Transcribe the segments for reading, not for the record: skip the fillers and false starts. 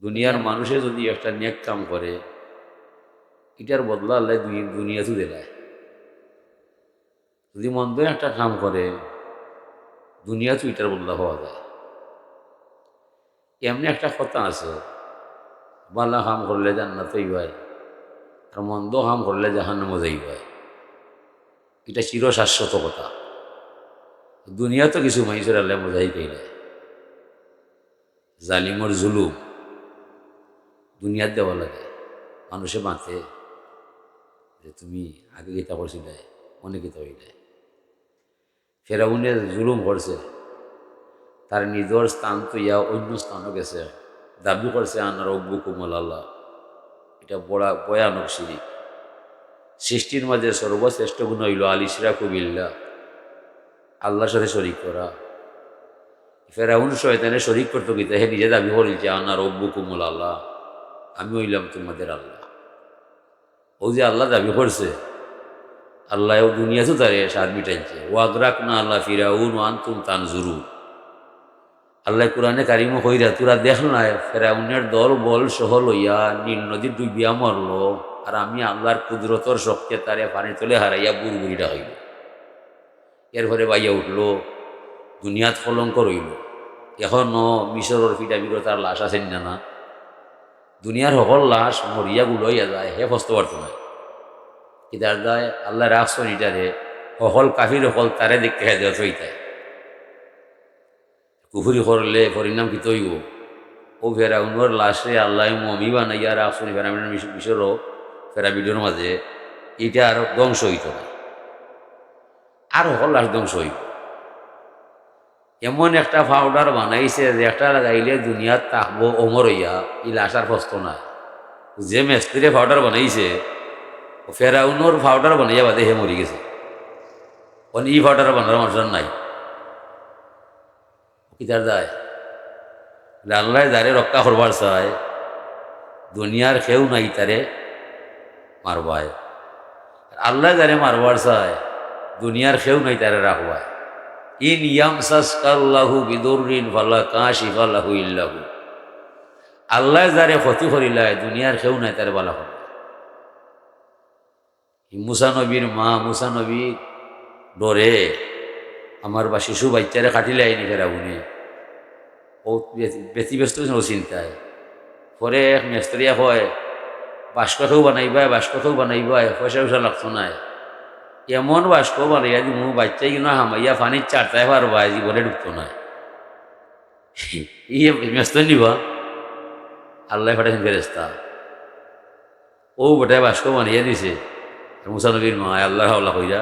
দুনিয়ার মানুষে যদি একটা নেক কাম করে এটার বদলা আল্লাহ দুনিয়াতেও দেয়। যদি মন্দ একটা কাম করে দুনিয়াতেও এটার বদলা পাওয়া যায়। এমনি একটা কথা আছে, ভালো কাম করলে জান্নাতই হয় আর মন্দ কাম করলে জাহান্নামে যাই হয়। এটা চিরশাশ্বত কথা। দুনিয়া তো কিছু মানুষের আল্লাহ মজাই পাইলে জালিমর জুলুম দুনিয়ার দেওয়া লাগে। মানুষে মাথে যে তুমি আগে গীতা করছিলে অনেক গীতা হইলে ফেরাউনে জুলুম করছে, তার নিজের স্থান তো ইয়া অন্য স্থানও গেছে, দাবি করছে আনার অব্বু কুমল আল্লাহ। এটা বড়া ভয়ানক শিরিক। সৃষ্টির মাঝে সর্বশ্রেষ্ঠ গুণ হইল আলিশরা কুবিল্লা, আল্লাহর সাথে শরিক করা। ফেরাউন শয়তানে শরিক করতো গীতা, হে নিজে দাবি করেছে আনার অব্বু কুমল আল্লাহ, আমি হইলাম তোমাদের আল্লাহ। ও যে আল্লাহ দাবি করছে, আল্লাহ দুনিয়াতেও তারে স্বাদ মিটাইছে। ওয়াগরাক না আল্লাহ ফিরাউন ওয়ান তুম তানজুরু। আল্লাহ কোরআনে কারিমো কইরা তোরা দেখ না ফেরাউনের দল বল সহ লইয়া নীল নদী ডুবিয়া মরল, আর আমি আল্লাহর কুদরতর শক্তি তারে পানি তোলে হারাইয়া বুড়বুড়িটা হইল। এরপরে বাইয়া উঠলো, দুনিয়াত কলঙ্ক রইল। এখনও মিশরের পিঠাপিঠো তার লাশ আছেন না? দুনিয়ার সকল লাশ মরিয়া গুলোইয়া যায়, হে ফস্ত পারত না। ইতার দায় আল্লাহ রাখছেন ইটারে, সকল কাফির সকল তারে দেখতে খাই দেওয়া চইতায়। কুফুরি করলে পরিণাম কি তৈব? ও ফেরাউনের লাশে আল্লাহ মমি বানাইয়া রাখছেন ফেরামিনের মিশরও ফেরাবিডোর মাঝে, এটা আর ধ্বংস হইত না, আর সকল লাশ ধ্বংস হইব। এমন একটা পাউডার বানাইছে যে একটা লাগাইলে দুনিয়াত তাকবো অমর হইয়া, ই লাশ আর ফস্ত না। যে মেস্ত্রি পাউডার বানাইছে ফেরাউনোর পাউডার বানাইয়া বাদে হে মরি গেছে। ই পাউডার বানার মানুষের নাই। কিতার দায় আল্লাহ যারে রক্ষা করবার চায় দুনিয়ার কেউ নাই তারে মারবায়, আল্লাহ যারে মারবার চায় দুনিয়ার কেউ নাই তারে রাখবায়। ইন ইয়ামসাসকাল্লাহু বিদুররিন ফালা কাশিফা লাহু ইল্লাহু। আল্লাহ যারে ক্ষতি করিলায় দুনিয়ার কেউ নাই তারে বালা করে। মুসা নবীর মা মুসা নবী ডরে আমার বা শিশু বাচ্চারে কাটিলাই নি ফেরাউনে, ও ব্যতিব্যস্ত ও চিন্তায়। পরে এক মেস্ত্রিয়া কয় বাস্কতেও বানাইবাই বাস্কতেও বানাইবাই, পয়সা পয়সা লাগতো নাই। এমন বাস্ক বানাইয়া দিব বাচ্চাই কিনা হামাইয়া পানির চারটায় পারবা, জীবনে ঢুকতো না। ই মেস্তর নিবা আল্লাহ ফাটাইছেন ফেরেস্তা, ও বেটায় বাস্ক বানিয়ে দিছে। মুসা নবীর মা আল্লাহ আল্লাহ কইরা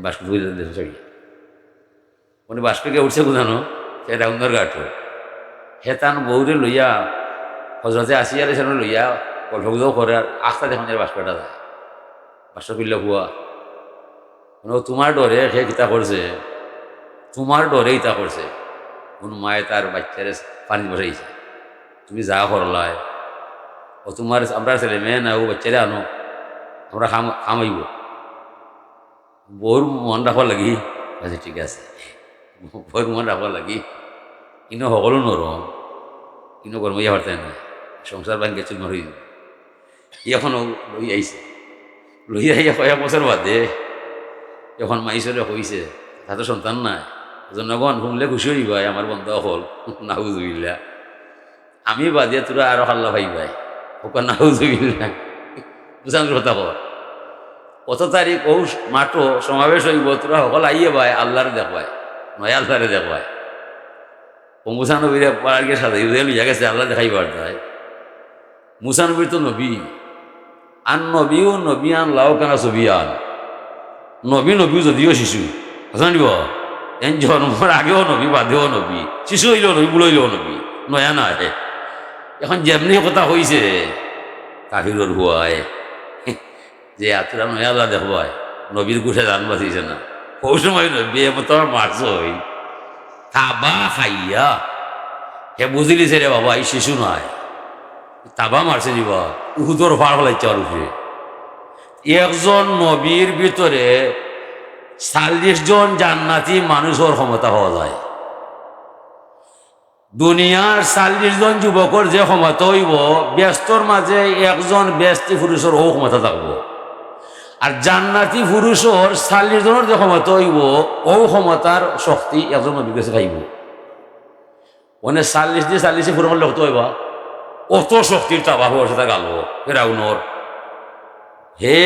বাস্ক ধুই দিয়েছে চড়িয়া। মানে বাষ্পকে উঠছে কোথানো সেটা উন্দর গাঠ হেতান বৌরে লইয়া হজরতে আসিয়া সেখানে লইয়া গল্প গুজব করে, আর আস্তা দেখুন বাষ্পটা যায়। বাষ্প পিল্লা হুয়া মানে তোমার ডরে সে কিতা করছে, তোমার ডরেই তা করছে। কোন মায়ে তার বাচ্চারে পানি বসাইছে, তুমি যা করলায় ও তোমার আমরা ছেলে মেয়ে না, ও বাচ্চারে আনো আমরা খামাইব। বউর মন রাখবার লাগি আচ্ছা ঠিক আছে, বউর মন রাখবার লাগি ইনো সকলো নরম, ইনো গরমাইয়া পারতেন না, সংসার ভাঙ্গে চুল মারি এখনও লই আইছে। লই আইয়া কয়েক বছর বাদে যখন মাইসরে হইছে তাতে সন্তান নাই, জনগণ শুনলে খুশি হইবাই আমার বন্ধ হল নাউজুবিল্লাহ। আমি বাদে তোরা আরো হাল্লা ভাই ওখানে নাউজুবিল্লাহ বুঝান কথা কর। কত তারিখ ও মাঠো সমাবেশ হইব, তোরা সকল আইয়ে ভাই আল্লাহরে দেখবাই, নয় আল্লাহরে দেখবাই। ও মুসানবীরে পাড়ার গিয়ে সাথে লইয়া গেছে আল্লাহ দেখাইবার যায়। মুসানবীর তো নবী, আন নবীও নবী আন লাও কানা ছবি আন, নবী নবী যদিও শিশু জানিব এন জন্মর আগেও নবী বাদেও নবী, শিশু হইলেও নবী বুড়ো হইলেও নবী, নয়া না আহে। এখন যেমনি কথা হইছে কাফিরর হুয়ায় যে আতুরা নয়া আল্লাহ দেখবাই, নবীর গুঠে জান বাঁচিছে না। ওই সময় নবী তোমার মারছ হই তাবা খাইয়া হে বুঝিলিছে রে বাবা এই শিশু নয়, তাবা মারছে নিবা উহুদর পার হলাইছে আর উপরে। একজন নবীর ভিতরে 40 জন জান্নাতি মানুষের ক্ষমতা হওয়া যায়। দুনিয়ার 40 জন যুবকর যে ক্ষমতা হইব, ব্যস্তর মাঝে একজন ব্যস্তি পুরুষের ও ক্ষমতা থাকবো। আর জান্নাতি পুরুষর 40 জনের যে ক্ষমতা হইব, ও ক্ষমতার শক্তি একজন নবীর কাছে পাইব। মানে 40 দিয়ে 40 পুরো করলে হতো হইবা, অত শক্তির চাপা হওয়ার সাথে গাল ফেরাউনর। হে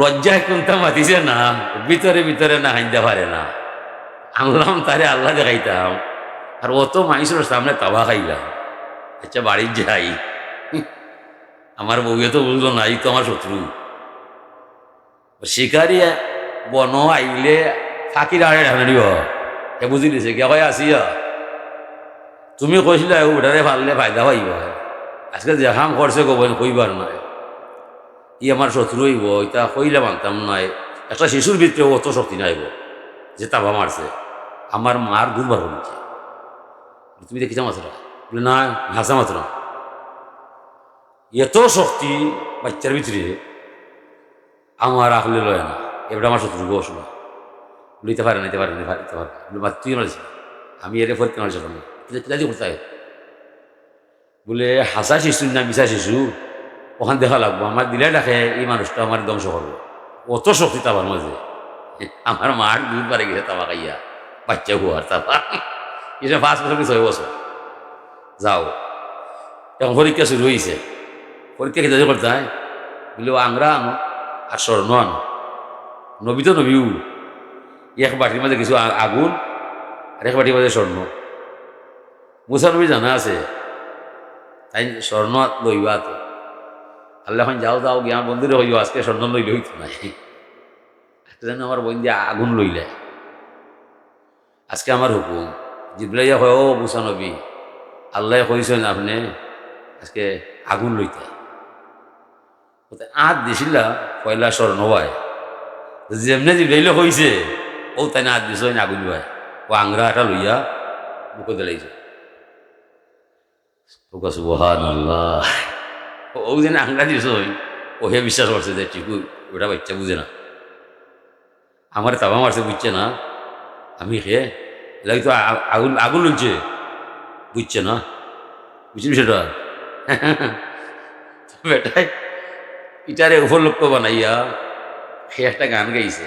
লজ্জায় কোনটা মাতিছে না, ভিতরে ভিতরে না হাইন্দা পারে না। আনলাম তারে আল্লাহ দেখাইতাম, আর অত মানুষের সামনে তাবা খাইলাম। আচ্ছা বাড়ির যাই, আমার বউয়ে তো বুঝলো না, এই তো আমার শত্রু। শিকারি বন আইলে ফাঁকির আড়ে ঢানিব, এ বুঝি দিছে কে কয় আসিয়া তুমি কইছিলে ওটারে ফাললে ফায়দা পাইব। আজকে যে হাম করছে গোবন কইবার নয়, ই আমার শত্রু হইব, এটা কইলে মানতাম নয়। একটা শিশুর ভিতরে অত শক্তি নাইব যে তাবা মারছে, আমার মার দুবার বলছে। তুমি দেখিছ মাত্র বলে না, হাসা মাত্র এত শক্তি বাচ্চার ভিতরে আমার আহলে লয় না। এবার আমার শত্রু বস না, নিতে পারে নিতে পারে নিতে পারে বলে তুই নড়েছি, আমি এর পরীক্ষা নড়েছিলাম না কোথায় বলে হাসা শিশু না মিশা শিশু, ওখান দেখা লাগবো। আমার দিলে ডাকে এই মানুষটা আমার ধ্বংস করবো, অত শক্তি তাবার মাঝে। আমার মার দুধ পারে গেছে তাবা খাইয়া, বাচ্চা হুয়ার তাবা। এটা 5 বছর কি 6 বছর যাও। এখন পরীক্ষা শুরু হয়েছে, পরীক্ষা খেতে করতে হয় বলে আংরা আনো আর স্বর্ণ আনো। নবী তো নবীও, এক বাটির মাঝে কিছু আগুন আর এক বাটির মাঝে স্বর্ণ। মুসা নবী জানা আছে, তাই স্বর্ণ লইবা তো আল্লাহ এখন যাও যাও গিয়া বন্ধুরে হইব, আজকে স্বর্ণ লইলে হইতো নাই, আজকে যেন আমার বোন দিয়ে আগুন লইলে। আজকে আমার হুকুম জিবলাইয়া হয়, ও মুসা নবী আল্লাহ কইছেন আপনি আজকে আগুন লইতে। আত দিছিলা পয়লা স্বর্ণ ভাই, যেমনি জিবলাইলে হয়েছে ও তাই না আত দিছ আগুন ভাই, ও আংরা এটা লইয়া বুকে দিলাইছে। সুবহানাল্লাহ, ও যেন আংরা দিছ ও হে বিশ্বাস করছে যে ঠিকই ওটা বাচ্চা বুঝে না, আমার তাবা মারছে বুঝছে না, আমি খে এলাকি তো আগুন আগুন লইছে বুঝছে না, বুঝলি সেটা। বেটাই ইটারে উপলক্ষ বানাইয়া সে একটা গান গাইছে,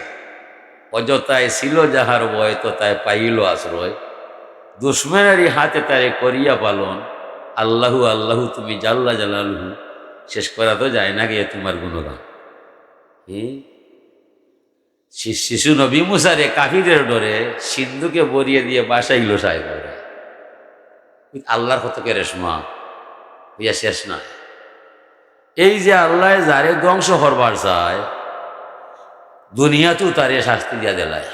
অযথায় ছিল যাহার বয় তথায় পাইল আশ্রয়, দুশ্মনেরই হাতে তারে করিয়া পালন, আল্লাহু আল্লাহু তুমি জাল্লা জালালহু, শেষ করা তো যায় না গিয়ে তোমার গুণগান। শিশু নবী মুসারে কাফিরের ডরে সিন্ধুকে বরিয়ে দিয়ে বাসাইল সাহেব, আল্লাহর কত রেশমা হইয়া শেষ না। এই যে আল্লাহ যারে ধ্বংস করবার চায়, দুনিয়াতেও তারে শাস্তি দিয়া দেলায়,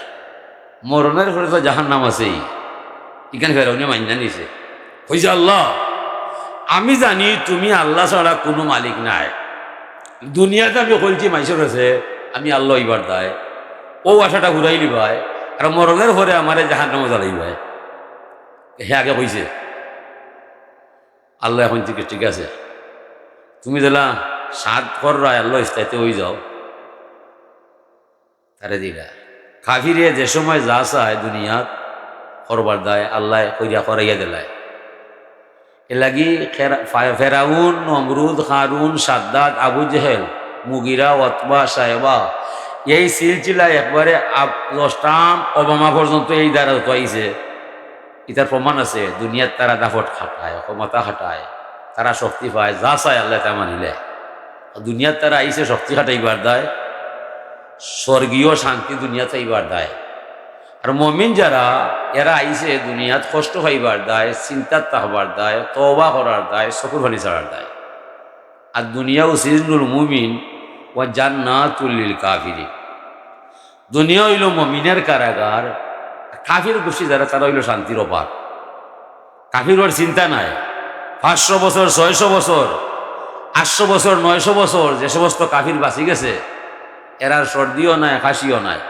মরণের পরে তো জাহান্নাম আছেই। এখানে ফেরাউনি মাইনা নিছে, হইছে আল্লাহ আমি জানি তুমি আল্লাহ ছাড়া কোনো মালিক নাই, দুনিয়াতে আমি বলছি মানুষের কাছে আমি আল্লাহ ইবার দায়, ও আশাটা ঘুরাই লিবাই, আর মরণের পরে আমারে জাহান্নামে জ্বালাইবাই। হে আগে কইছে আল্লাহ এখন থেকে ঠিক আছে, তুমি দিলা সাত কররা আল্লাহ ইস্তাইতে হয়ে যাও, তারে দিলা। কাফিরে যে সময় যা চায় দুনিয়াত করবার দায় আল্লাহ কইরা করাইয়া দিলায়। এ লাগি ফেরাউন, নমরুদ, হারুন, সাদ্দাত, আবু জেহেল, মুগিরা, ওতবা, সাহেবা, এই সিলসিলায় একবারে ট্রাম্প, ওবামা পর্যন্ত এই দ্বারা হইছে। এটার প্রমাণ আছে, দুনিয়ার তারা দাফট খাটায়, ক্ষমতা খাটায়, তারা শক্তি পায়, যা চায় আল্লাহ তা মানিলে। দুনিয়ার তারা আইসে শক্তি খাটাইবার দেয়, স্বর্গীয় শান্তি দুনিয়াতে এইবার দেয়। আর মমিন যারা এরা আইসে দুনিয়াত কষ্ট হইবার দায়, চিন্তার তাহবার দায়, তওবা করার দায়, চকুর পানি ছাড়ার দায়। আর দুনিয়াও সিজনুল মুমিন ওয়া জান্নাতুল লিল কাফিরিন, দুনিয়া হইল মমিনের কারাগার, কাফির গোষ্ঠী যারা তারা হইল শান্তির অপার। কাফির ওর চিন্তা নাই, 500 বছর, 600 বছর, 800 বছর, 900 বছর যে সমস্ত কাফির বাঁচি গেছে, এরার সর্দিও নাই, কাশিও নাই।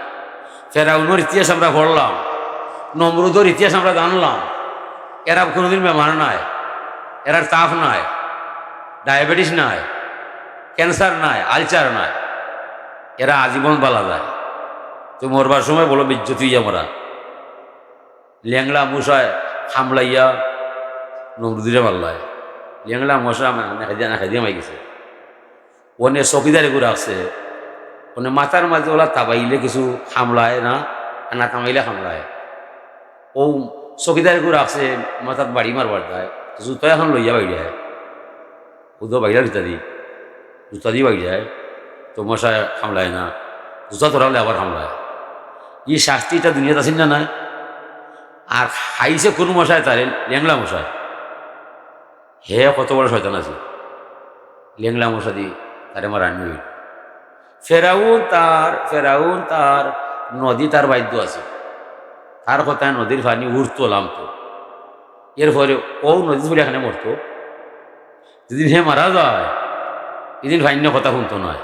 ফেরাউনের ইতিহাস আমরা পড়লাম, নমরুদের ইতিহাস আমরা জানলাম, এরা কোনোদিন বেমার নাই, এরার তাপ নাই, ডায়াবেটিস নাই, ক্যান্সার নাই, আলচার নাই, এরা আজীবন বালা যায়। তো মরবার সময় বলো বিজ্জতি মরা ল্যাংলা মুসায় খামলাইয়া নমরুদিরে মারলায় লেংলা মশা খাইদিয়া মাই গেছে ওনে চকিদারি করে আছে ওনে মাথার মাঝে ওলা তাবাইলে কিছু খামলায় না না তামাইলে খামলায় ও চকিদারি করে আছে মাথার বাড়ি মারবার যায় জুতা এখন লইয়া বাইরে যায় ও তো বাইরা জুতা দিয়ে বাইরে যায় তো মশা খামলায় না জুতা ধরালে আবার খামলায় ই শাস্তিটা দুনিয়াতে আছেন না নাই আর খাইছে কোন মশায় তারে ল্যাংলা মশায় হে কত বড় শয়তান আছে ল্যাংলা মশা দিয়ে তারে আমার রান্নি হইল ফেরাউন তার নদী তার বাদ্য আছে তার কথায় নদীর পানি উঠতো নামতো এরপরে ও নদী ফুলে এখানে মরতো যেদিন হে মারা যায় এদিন ভাইন্য কথা শুনতো নয়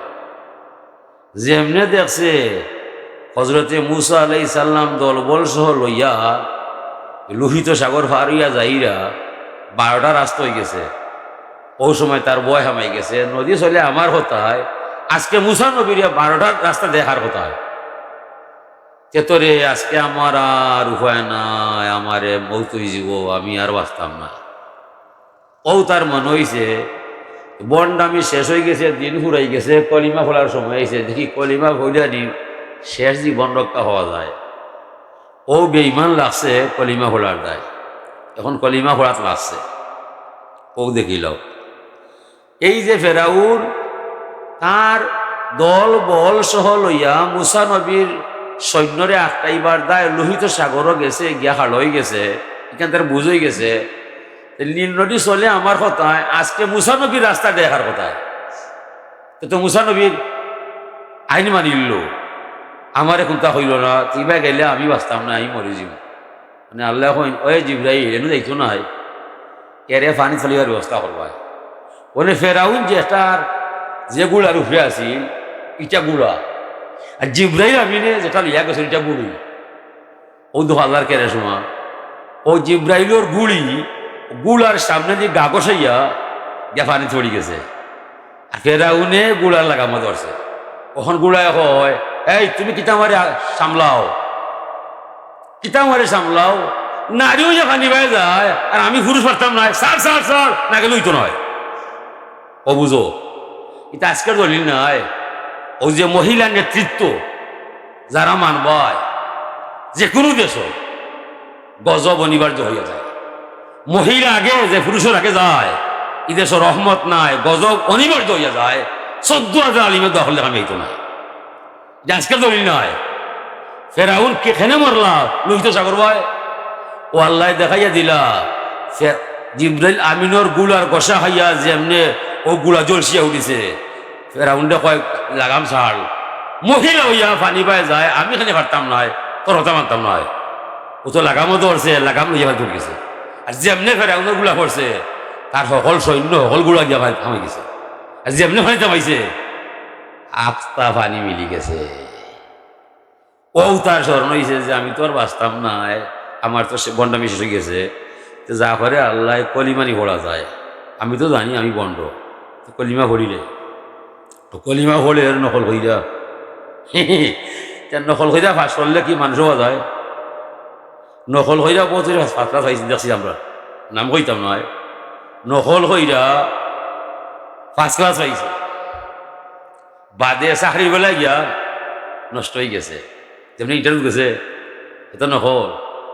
যেমনে দেখছে হজরতে মুসা আলাইহিস সালাম দলবল সহ লইয়া লোহিত সাগর পার হইয়া যাইরা 12টা রাস্তা হয়ে গেছে ও সময় তার বয় হামাই গেছে নদী চলে আমার কথায় আজকে মুসা নবীর 12টা রাস্তা দেখার কথায় তেতরে আজকে আমার আর উপায় নাই আমারে মৌত হয়ে যাব আমি আর বাঁচতাম না ও তার মনে হয়েছে বন্ডামি শেষ হয়ে গেছে দিন ফুরাই গেছে কলিমা ফোলার সময় হয়েছে দেখি কলিমা ফলিয়া নি শেষ জীবন রক্ষা হওয়া যায় ও বেঈমান লাগছে কলিমা ফোলার দায় এখন কলিমা ফোড়াত লাগছে ও দেখিল এই যে ফেরাউন তার দল বল সহ লইয়া মুসা নবীর সৈন্যরে আটকাইবার দায় লোহিত সাগরও গেছে গিয়া হাড় হয়ে গেছে এখান তার বুঝ হয়ে গেছে নীল নদী চলে আমার কথায় আজকে মুসা নবীর রাস্তা দেখার কথায় তো মুসা নবীর আইন মানিল আমার এখন তা হইল না কিবা গেলে আমি বাঁচতাম না আমি মরে যাব মানে আল্লাহ কইন ওই জিব্রাইল এনে দেখতো না এরে পানি চলিবার ব্যবস্থা করবায় বলে ফেরাউন যেটার যে গুড়ার উপরে আছিল ইটা গুড়া আর জিব্রাইল আমিনে যেটা লিয়া গেছিল এটা গুড়ি ও 2000 কেড়ে সময় ও জিব্রাইলের গুড়ি গুড়ার সামনে দিয়ে গাগসাইয়া গিয়া পানি চড়ি গেছে আর ফেরাউনে গুড়ার লাগামা ধরছে ওখান গুড়ায় হয় এই তুমি কিতা মারে সামলাও কিতা মারে সামলাও নারীও যে পানি পাই যায় আর আমি পুরুষ পারতাম না সার সার সার না গেলে তো নয় ও বুঝো এটা আজকের দলিল নয় ও যে মহিলা নেতৃত্ব যারা মানবায় যে কোনো দেশ গজব অনিবার্য হইয়া যায় মহিলা আগে যে পুরুষের আগে যায় এই দেশের রহমত নাই গজব অনিবার্য হইয়া যায় 14,000 আলিমের দখলে আমি এই তো নাই আজকের দলিল নয় ফেরাউন কেখানে মরলা লোহিত সাগর ভাই ও আল্লাহ দেখাইয়া দিলা জিব্রাইল আমিনর গুলার কষা খাইয়া যেমনে ও গুলা জলসিয়া উঠিছে ফেরাউন্ডে কয় লাগাম ছাড় মহিলা হইয়া পানি পায় যায় আমি এখানে পারতাম নয় তোর হতা মানতাম নয় ও তো লাগামও ধরছে লাগাম লইয়া ভাই গেছে আর যেমনে ফেরাউনের গুলা করছে তার সকল সৈন্য সকল গুলা গিয়া ভাই থামাই গেছে আর যেমনে পানি থামাইছে আস্তা পানি মিলি গেছে ও তার স্মরণ হয়েছে যে আমি তো আর বাঁচতাম নাই আমার তো সে বন্ডামি শেষ হয়ে গেছে তো যা করে আল্লাহ কলিমানি পড়া যায় আমি তো জানি আমি বন্ড কলিমা পড়িলে তো কলিমা পড়ে নকল হইয়া নকল হইয়া ফাঁস করলে কি মানুষ হওয়া যায় নকল হইয়া বহুত ফাঁসলা পাইছি দেখছি আমরা নাম কইতাম নয় নকল হইয়া ফার্স্ট ক্লাস পাইছে বাদে চাকরি বেলা গিয়া নষ্ট হয়ে গেছে যেমনি ইন্টারভিউ গেছে এটা নকল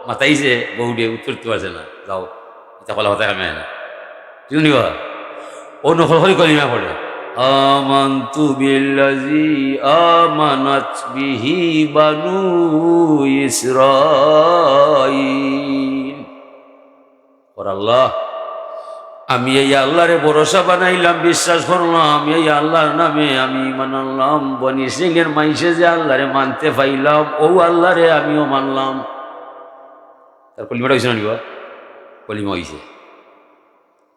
মাতাইছে বহুটে উত্তর দিতে পারছে না যাও এটা কলা হতে কামে না ঠিক নিবা ও নকল করে কলিমা পড়ে আমানতু বিল্লাযী আমানাত বিহি বানু ইসরাঈল ওর আল্লাহ আমি এই আল্লাহরে ভরসা বানাইলাম বিশ্বাস করলাম এই আল্লাহর নামে আমি ঈমান আনলাম বনি ইসরাঈলের মাইসে যে আল্লাহরে মানতে পাইলাম ও আল্লাহরে আমিও মানলাম তার কলিমাটা হয়েছে না নিবা কলিমা হয়েছে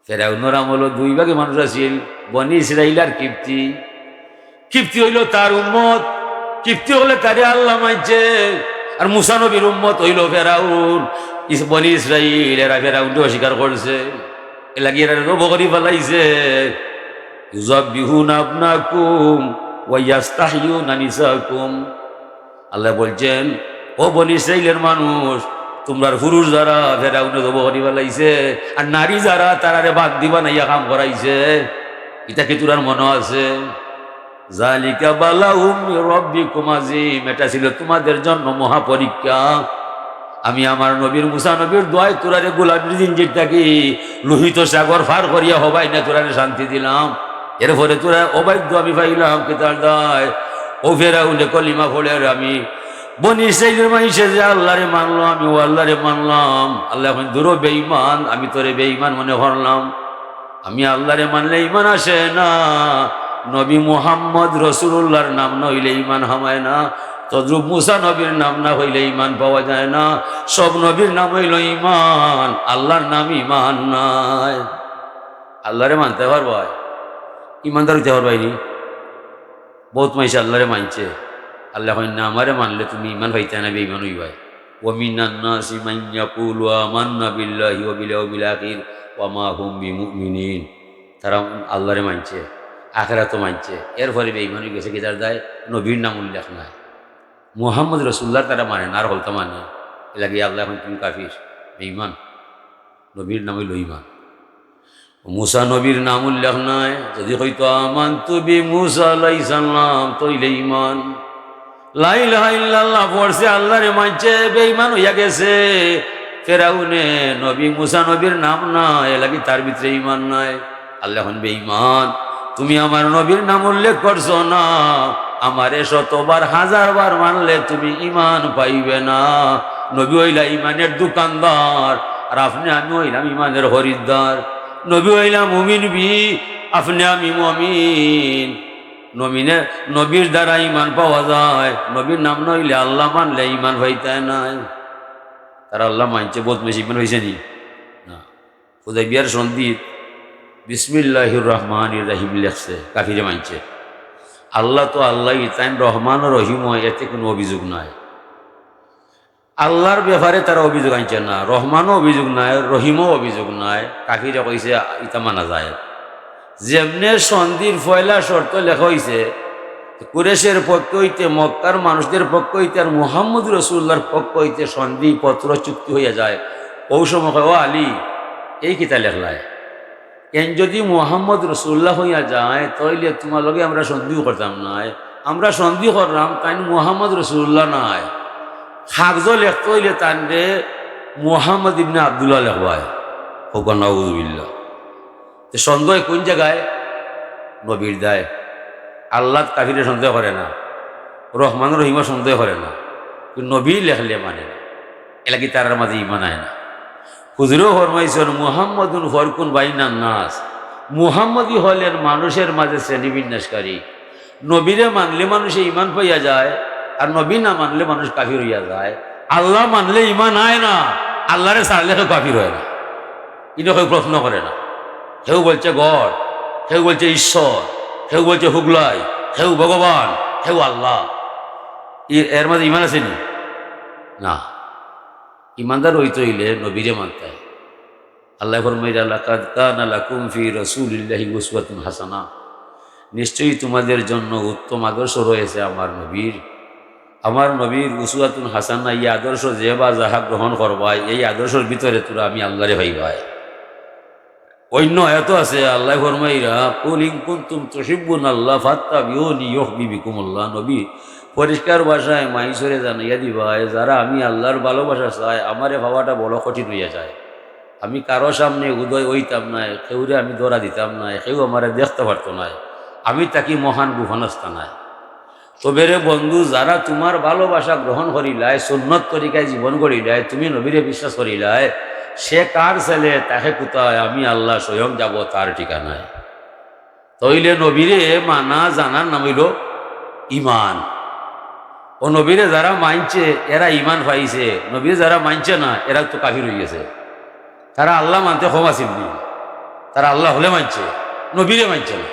ফেরাউনের আমল 2 ভাগে মানুষ আছিল বনি ইসরাঈল আর কিপ্তি কিপ্তি হইল তার উম্মত কিপ্তি হলে তারে আল্লাহ মানছে আর মুসা নবীর উম্মত হইল ফেরাউন বনি ইসরাঈল এরা ফেরাউনকে অস্বীকার করছে এলাকি এরা রব করি ফেলাইছে ইউযাব্বিহুনা আবনাকুম ওয়া ইস্তাহয়ুনা নিসাকুম আল্লাহ বলছেন ও বনি ইসরাঈলের মানুষ তোমরা পুরুষ যারা ফেরাউনে জব করিবা লাইছে আর নারী যারা তারারে বাদ দিবা নাইয়া কাম করাইছে, এটা কি তোরার মনে আছে? জালিকা বালাউম রব্বিকুম আযীম, এটা ছিল তোমাদের জন্য মহা পরীক্ষা। আমি আমার নবীর মুসা নবীর দোয়ায় তোরারে গোলাপীর জিঞ্জির থাকি লোহিত সাগর পার করিয়া হবাই না তোরারে শান্তি দিলাম। এরপরে তোরা অবাধ্য আমি পাইলাম কেতার দায় ও ফেরাউনে কলিমা পড়ে আমি বনি ইসরাইলের মাইসে যে আল্লাহরে মানলো, আমি ও আল্লাহরে মানলাম। আল্লাহ এখন দূর বেঈমান, আমি তোরে বেঈমান মনে করলাম। আমি আল্লাহরে মানলে ইমান আসে না, নবী মুহাম্মদ রসুল্লাহর নাম না হইলে ইমান হামায় না, তদ্রুপ মুসা নবীর নাম না হইলে ইমান পাওয়া যায় না। সব নবীর নাম হইল ইমান, আল্লাহর নাম ইমান নাই। আল্লাহরে মানতে পারবাই, ইমানদার হইতে পারবাইনি। বহুত মাইসে আল্লাহরে মানছে, আল্লাহ না আমারে মানলে তুমি ইমান পাইতে না, বেঈমান হইবাই। ওয়া মিনান নাসি মান ইয়াকুলু আমান্না বিল্লাহি ওয়া বিল ইয়াউমিল আখির ওয়া মা হুম বিমুমিনিন। তারা আল্লাহরে মানছে, আখিরাতও মানছে, এরপরে বেঈমান হয়ে গেছে। কি তার দায়? নবীর নাম উল্লেখ নাই, মুহাম্মদ রসুল্লাহ তারা মানে না, আর হলতা মানে এ লাগে আল্লাহ এখন তুমি কাফির বেঈমান। নবীর নাম হইল ঈমান। মুসা নবীর নাম উল্লেখ নাই, যদি হয়তো আমানতু বি মুসা আলাইহিস সালাম তইলে ঈমান। লা ইলাহা ইল্লাল্লাহ পড়ছে, আল্লাহরে মানছে, বেঈমান হইয়া গেছে। ফেরাউনে নবী মুসা নবীর নাম নাই, এ লাগি তার ভিতরে ঈমান নাই। আল্লাহ এখন বেঈমান, তুমি আমার নবীর নাম উল্লেখ করছো না, আমারে শতবার হাজারবার মানলে তুমি ঈমান পাইবে না। নবী হইলা ঈমানের দোকানদার, আর আপনি আমি হইলাম ঈমানের খরিদ্দার। নবী হইলা মুমিন বি, আপনি আমি মুমিন। নবীর দ্বারা ঈমান পাওয়া যায়, নবীর নাম নইলে আল্লাহ মানলে ঈমান হইতে নাই। তারা আল্লাহ মানছে, বহুত বেশি ঈমান হয়েছে নি না। হুদাইবিয়ার সন্ধিত বিসমিল্লাহির রহমানির রহিম লেখছে, কাফিরে মানছে। আল্লাহ তো আল্লাহ, তাই রহমান ও রহিম হয়, এতে কোনো অভিযোগ নাই। আল্লাহর ব্যাপারে তারা অভিযোগ আনছে না, রহমানও অভিযোগ নাই, রহিমও অভিযোগ নাই। কাফিরে কইছে ইতা মানা যায়। যেমনে সন্ধির পয়লা শর্ত লেখা হয়েছে কুরেশের পক্ষ হইতে, মক্কার মানুষদের পক্ষ হইতে আর মুহাম্মদ রসুল্লাহর পক্ষ হইতে সন্ধি পত্র চুক্তি হইয়া যায়, ও সময় ও আলী এই কিতা লেখলায় এন যদি মুহাম্মদ রসুল্লাহ হইয়া যায় তাইলে তোমার লগে আমরা সন্ধিও করতাম নাই, আমরা সন্ধি করলাম তাই মুহাম্মদ রসুল্লাহ নাই। কাগজ লেখতে হইলে তান্ডে মুহাম্মদ ইবনে আবদুল্লাহ লেখবায় হোক নাউযুবিল্লাহ। সন্দেহ কোন জায়গায়? নবীর দায়। আল্লাহ কাফিরে সন্দেহ করে না, রহমান রহিমা সন্দেহ করে না, নবী লেখলে মানে না, এলাকি তার মাঝে ইমান আয় না। হুজুরেও ফরমাইছেন মুহাম্মদুন ফরকুন বাইনান নাস, মুহাম্মদই হলেন মানুষের মাঝে শ্রেণীবিন্যাসকারী। নবীরে মানলে মানুষে ইমান পাইয়া যায়, আর নবী না মানলে মানুষ কাফির হইয়া যায়। আল্লাহ মানলে ইমান আয় না, আল্লাহরে ছাড়লে কেউ কাফির হয় না, কিন্তু কেউ প্রশ্ন করে না। কেউ বলছে গড, কেউ বলছে ঈশ্বর, কেউ বলছে হুগলাই, কেউ ভগবান, কেউ আল্লাহ। এর মাঝে ইমান আছে না। ইমানদার হইতে হইলে নবীরে মানতে হয়। আল্লাহ ফরমাইয়া লাকাদ কানা লাকুম ফি রাসূলিল্লাহি উসওয়াতুন হাসানাহ, নিশ্চয়ই তোমাদের জন্য উত্তম আদর্শ রয়েছে আমার নবীর। আমার নবীর উসওয়াতুন হাসানাহ, এই আদর্শ যে বা যাহা গ্রহণ করবাই, এই আদর্শের ভিতরে তোরা আমি আল্লাহরে ভাইবাই। অন্য আয়াত আছে আল্লাহ ফরমাইরা কুল ইন কুনতুম তুহিব্বুনাল্লাহ ফাত্তাবিউনি ইউহিব্বুকুমুল্লাহ। নবী পরিষ্কার ভাষায় মাইসরে জানাইয়া দিবাই, যারা আমি আল্লাহর ভালোবাসা চাই, আমারে ভাবাটা বড় কঠিন হইয়া যায়। আমি কারো সামনে উদয় হইতাম নাই, কেউরে আমি দৌড়া দিতাম নাই, কেউ আমারে দেখতে পারতো নাই, আমি তাকে মহান গুফানস্তা নাই। তবে রে বন্ধু, যারা তোমার ভালোবাসা গ্রহণ করিলায়, সুন্নত তরিকায় জীবন করিলায়, তুমি নবীরে বিশ্বাস করিলায়, সে কার ছেলে, তাকে কোথায়, আমি আল্লাহ স্বয়ং যাব তার ঠিকানায়। তইলে নবীরে মানা জানার নাম হইল ইমান। ও নবীরে যারা মানছে এরা ইমান পাইছে, নবীরে যারা মানছে না এরা তো কাফির হয়ে গেছে। তারা আল্লাহ মানতে ক্ষমা চিননি, তারা আল্লাহ হলে মানছে, নবীরে মানছে না।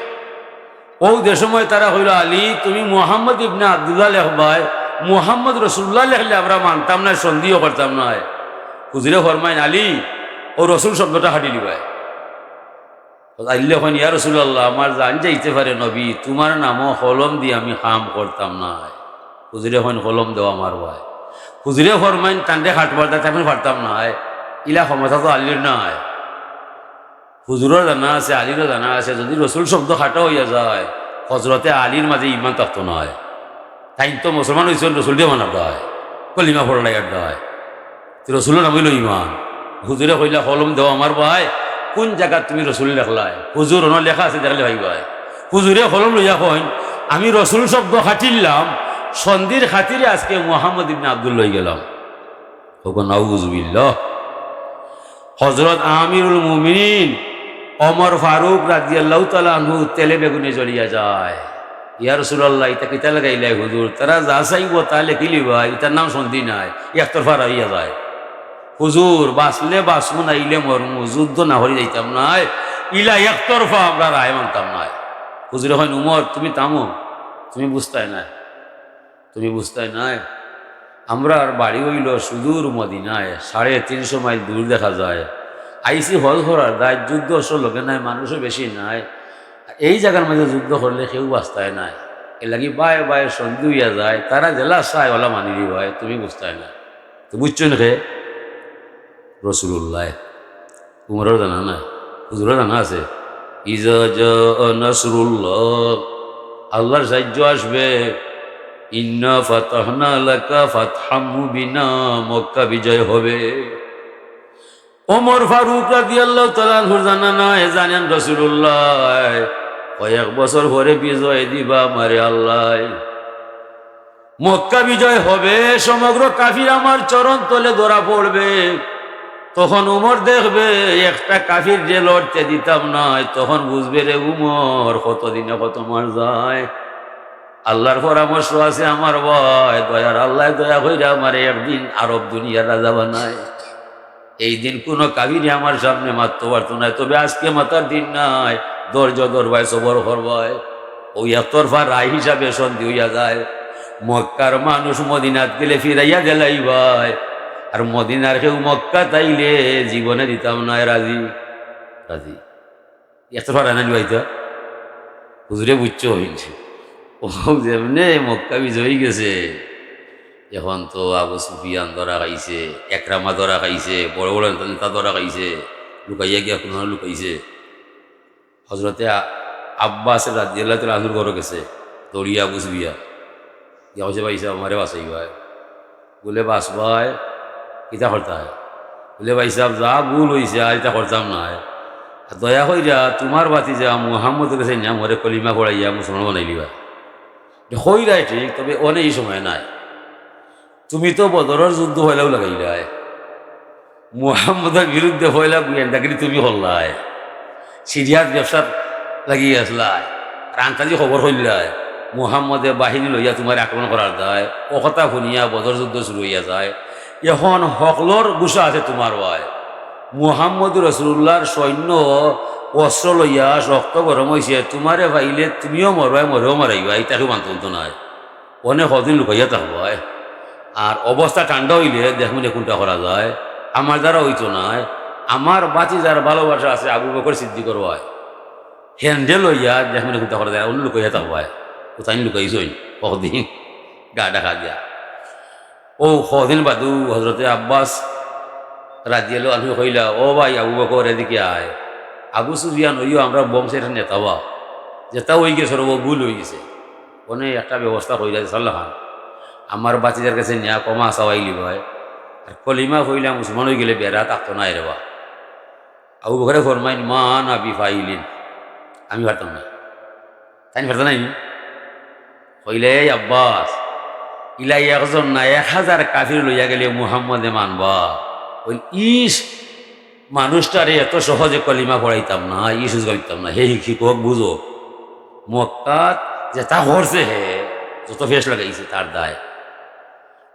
ও যে সময় তারা হইল আলী তুমি মুহাম্মদ ইবনে আবদুল্লাহ লেখবাই, মুহাম্মদ রসুল্লাহ লেখলে আমরা মানতাম না, সন্দেহ করতাম না। হুজুরে ফরমাইন আলী ও রসুল শব্দটা হাঁটি দিবাই। আল্লাহ এখন ইয়া রসুল্লাহ, আমার জান যাইতে পারে নবী, তোমার নামও কলম দিয়ে আমি কাম করতাম না। হুজুরে এখন কলম দেওয়া আমার ভাই, হুজুরে ফরমাইন টান্ডে খাটবার দাঁড়াতে আমি পারতাম না, ইলা ক্ষমতা তো আলির নয়। হুজুরও জানা আছে, আলীরও জানা আছে, যদি রসুল শব্দ খাটো হইয়া যায় হজরতে আলীর মাঝে ইমান থাকতো নয়। তাই তো মুসলমান হয়েছিল রসুল দিয়ে মানার হয়, কলিমা পড়া লাগার হয়, রসুলও নামিল ইমান। হুজুরে কইলা কলম দেও আমার ভাই, কোন জায়গায় তুমি রসুল লেখলাই? হুজুর অন লেখা আছে দেখলে ভাই ভাই। হুজুরে কলম লইয়া কইন আমি রসুল শব্দ খাটিলাম, সন্ধির খাতিরে আজকে মুহাম্মদ ইবনে আব্দুল লই গেলাম। নাউজুবিল্লাহ। হজরত আমিরুল মুমিনিন ওমর ফারুক রাদিয়াল্লাহু তাআলা আনহু তেলে বেগুনে জ্বলিয়া যায়। ইয়া রাসূলুল্লাহ, ইতা কিতা লাগাইলাই হুজুর? তারা যা চাইব তা লেখিলিবা, ইতার নাম সন্ধি নাই, একতরফা রহিয়া যায়। হুজুর বাঁচলে বাঁচমু, নাইলে মরমু, যুদ্ধ না হরি যাইতাম নাই, ইলা একতরফা আমরা রায় মানতাম নাই। হুজুরে হয় উমর তুমি থামো, তুমি বুঝতাই নাই, তুমি বুঝতাই নাই। আমরা আর বাড়ি হইল সুদূর মদিনায়, 350 মাইল দূর দেখা যায়। আইসি হল করার দায়, যুদ্ধ অসল লোকে নাই, মানুষও বেশি নাই। এই জায়গার মাঝে যুদ্ধ করলে কেউ বাঁচতায় নাই, এ লাগি বায়ে বায়ে সন্ধি হইয়া যায়। তারা জেলা চায় ওলা মানি দি ভাই, তুমি বুঝতাই না। তো বুঝছো না রসুল্লাহ উমরের জানা নাই, হুজুরের জানা আছে। ইজা নাসরুল্লাহ, আল্লাহর সাহায্য আসবে। ইন্না ফাতাহনা লাকা ফাতহাম মুবিনা, মক্কা বিজয় হবে। ওমর ফারুক রাদিয়াল্লাহু তাআলা আনহু জানা নাই, জানেন রাসূলুল্লাহ কয়েক বছর পরে বিজয় দিবা মারে আল্লাহ, মক্কা বিজয় হবে, সমগ্র কাফির আমার চরণ তলে ধরা পড়বে। তখন উমর দেখবে একটা কাফির যে লড়তে দিতাম নাই, তখন বুঝবে রে উমর কতদিনে কত মার যায়। আল্লাহর পরামর্শ আছে আমার ভয়, দয়ার আল্লাহ দয়া কইরা আমার একদিন আরব দুনিয়ার রাজা বানায়। এই দিন কোনো কাবিরে আমার সামনে মারতে পারতো না, তবে আজকে মাতার দিন নাই, ধৈর্য ধরবায় সবর করবায়। ওই একতরফা রায় হিসাবে সন্ধি হইয়া যায়। মক্কার মানুষ মদিনাত গেলে ফিরাইয়া দিলাই ভাই, আর মদিনার কেউ মক্কা তাইলে জীবনে দিতাম না, রাজি রাজি। একতরফা রায় ভাইতা হুজুরে বুঝছো হইছে, ও যেমনে মক্কা বিজয়ী গেছে। এখন তো আবু সুফিয়ান ধরা খাইছে, একরামা ধরা খাইছে, বড় বড় নেতা ধরা খাইছে, লুকাইয়া গিয়া কোনো লুকাইছে। হজরতে আব্বাস রাদিয়াল্লাহু তাআলা আনহুর ঘরে গেছে, দৌড়িয়া আবু সুফিয়ান গিয়া হয়েছে ভাই সাহেব আমারে বাঁচাই ভাই। বলে বাস ভাই কিতা করতে হয়? বলে ভাই সাহেব যা ভুল হয়েছে আর এটা করতাম না, দয়া হইয়া তোমার বাতি যা মুহাম্মদের কাছে না মরে কলিমা পড়াইয়া মুসলমান বানাইলি ভাই। হইলাই ঠিক, তবে অনেক সময় নাই। তুমি তো বদরের যুদ্ধ হইলেও লাগাইলাই, মুহাম্মদের বিরুদ্ধে হইলা গোয়েন্দাগিরি তুমি হল্লাই, সিরিয়ার ব্যবসার লাগিয়ে আসলাই, আর আন্তাজি খবর হইলাই মুহাম্মদে বাহিনী লইয়া তোমার আক্রমণ করার দায়। ও কথা শুনিয়া বদর যুদ্ধ শুরু হইয়া যায়। এখন হকলর গুসা আছে তোমার ভাই, মুহাম্মদ রসুল্লাহর সৈন্য অস্ত্র লইয়া রক্ত গরম হয়েছে, তোমারে ভাইলে তুমিও মরবাই মরেও মারাইবাই, তাকে মানতে নাই, অনেক কদিন লুকাইয়া থাকবাই। আর অবস্থা ঠান্ডা হইলে দেখুন কোনটা করা যায়। আমার দ্বারা হইতো নাই, আমার বাতি যার ভালোবাসা আছে আবু বকর সিদ্দিকর হয়, হ্যান্ডেল লইয়া দেখুন কোনটা করা যায়, অন্য লুকাইয়া থাকবাই। কোথায় লুকাইছই কদিন গা ডাকা দিয়া। ও কদিন বাদু হজরতে আব্বাস রাদিয়াল্লাহু আনহু কইলা, ও ভাই আবু বকর এদিকে আয়। আবু সুফিয়ান হইও আমরা বংশের নেতা বা যেটা হয়ে গেছে ও ভুল হয়ে গেছে, অনেক একটা ব্যবস্থা কইলা সাল্লাহ খান আমার বাচ্চাদের কাছে নেয়া কমা চাওয়াইলি ভাই, আর কলিমা হইলা মুসলমান হয়ে গেলে বেড়া থাকতো না রে বা। আবু বকরে ফরমাইন মা না বিফাইলিন, আমি পারতাম না, তাই পারতাম নাই। কইলে আব্বাস ইলাই একজন না 1000 কাফির লইয়া গেলে মুহাম্মদে মানবা। ওই ইস মানুষটারে এত সহজে কলিমা পড়াইতাম না, ই সুযোগ দিতাম না। হে শিক্ষক বুঝো, মক্কাত যেটা করছে হে যত ফেস লাগাইছে তার দায়,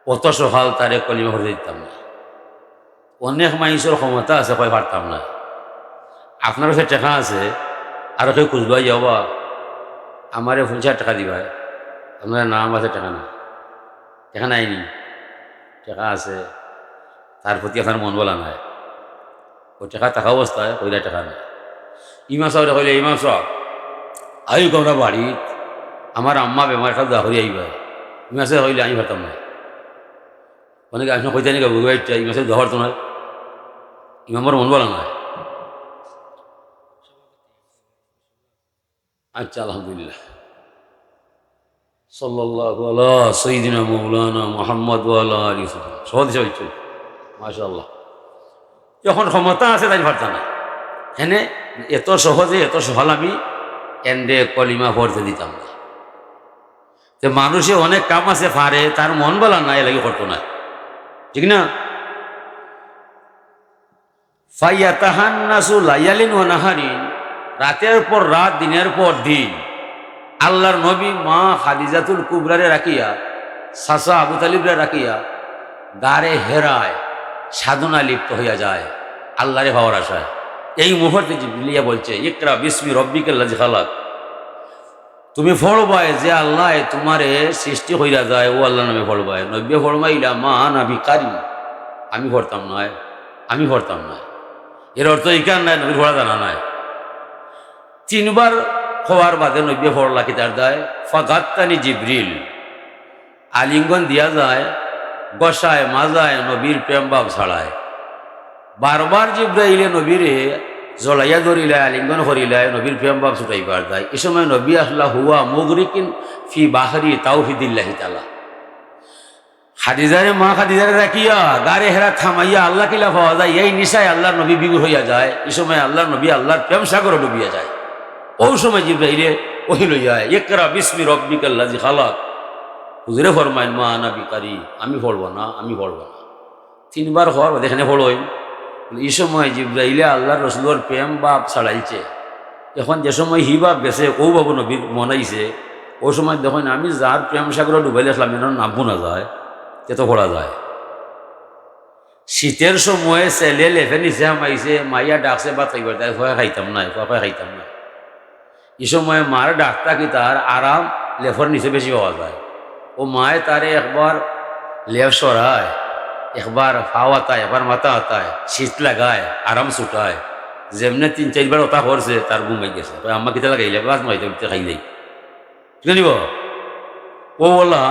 অত সকাল তারে কলিমা পড়তে দিতাম না। অনেক মানুষের ক্ষমতা আছে, কয় পারতাম না। আপনার কাছে টাকা আছে আর কেউ খুঁজবাই যাবা, আমারে 50 টাকা দিবা, আপনার নাম আছে টাকা না, টাকা নাইনি, টাকা আছে তার প্রতি আপনার মন বলা নাই, ওই টাকা থাকা অবস্থায় কইলা টাকা নাই। ইমাম সাহেব কইলে ইমাম সাহেব আই আমরা বাড়ি, আমার আম্মা বেমার খাওয়া দা হয়ে আইবা। ইমাম সাহেব কইলে আমি পারতাম না। অনেকে আসলে কইতে নাকি বুঝাইটা ইমাসে দহর তো নয় ইমামর মন বলা নয়। আচ্ছা আলহামদুলিল্লাহ সাল্লাল্লাহু আলা সাইয়্যিদিনা মাওলানা মুহাম্মদ ওয়া আলা আলিহি সহজ হিসাবে চল মাশাআল্লাহ। যখন ক্ষমতা আছে তাই পারত না হেনে এত সহজে এত সহল আমি এন্ডে কলিমা পড়তে দিতাম না। যে মানুষে অনেক কাম আছে পারে তার মন বলা না এ লাগে করতো না ঠিক না। ফাইয়াতাহান্নাসু লায়ালিন ওয়া নাহারিন, রাতের পর রাত দিনের পর দিন আল্লাহর নবী মা খাদিজাতুল কুবরারে রাখিয়া চাচা আবু তালিবরে রাখিয়া গারে হেরায় সাধনা লিপ্ত হইয়া যায় আল্লাহরে পাওয়ার আশায়। এই মুহূর্তে জিবরিল বলছে ইকরা বিসমি রব্বিকাল্লাযী খালাক, তুমি ফড়বায় যে আল্লাহ তোমারে সৃষ্টি হইয়া যায় ও আল্লাহ নামে ফড়বায়। নব্য ফড়মাইলা মা নাবি কারি, আমি পড়তাম নয় আমি পড়তাম নয়। এর অর্থ ইকার নাই নবীর পড়া জানা নাই। তিনবার হওয়ার বাদে নব্য ফড়লা কি তার দায় ফাগাত্তানি জিবরিল, আলিঙ্গন দিয়া যায় বসায় মাজায় নবীর প্রেম ভাব ছাড়ায়। বারবার জিব্রাইলে নবীরে জলাইয়া ধরিলায় আলিঙ্গন করিলায় নবীর প্রেম ভাব ছুটাইবার দেয়। এ সময় নবী আসলা হুয়া মুগরিকিন ফি বাহরি তাওহিদিল্লাহি তাআলা। খাদিজারে মা খাদিজারে রাখিয়া গারে হেরা থামাইয়া আল্লাহ কিলা পাওয়া যায় এই নিশায় আল্লাহর নবী বিগু হইয়া যায়। এই সময় আল্লাহর নবী আল্লাহর প্রেম সাগর ডুবিয়া যায়। ওই সময় জিব্রাইলে ওহি লইয়া ইকরা বিসমি রব্বিকাল্লাযী খালাক, হুজুরে ফরমাইন মা আনা বিকারি, আমি পড়ব না আমি পড়ব না। তিনবার হওয়ার এখানে পড়ই। এই সময় জিব্রাইলে আল্লাহর রসুলের প্রেম বাপ ছাড়াইছে। এখন যে সময় হি বাপ গেছে ও বাবু নবী মনাইছে ওই সময় দেখুন আমি যার প্রেম সাগর ডুবাইলে আসলাম এনার নামবো না যায় এত পড়া যায়। শীতের সময়ে ছেলে লেফে নিচে মাইছে মাইয়া ডাকছে বা খাইবার তাই ভয় খাইতাম নাই ভয় খাইতাম না। এই সময় মার ডাকটা কি তার আরাম লেফর নিচে বেশি পাওয়া যায়। ও মায়ে তারে একবার লেফ সরায় একবার ফাও আতায় একবার মাথা আতায় শীত লাগায় আরাম ছুটায়। যেমনে 3-4বার ওটা করছে তার ঘুমাই গেছে আম্মা কিতা লাগাইলে বাস মাইতে খাইলেই ঠিক নিব। ও বলা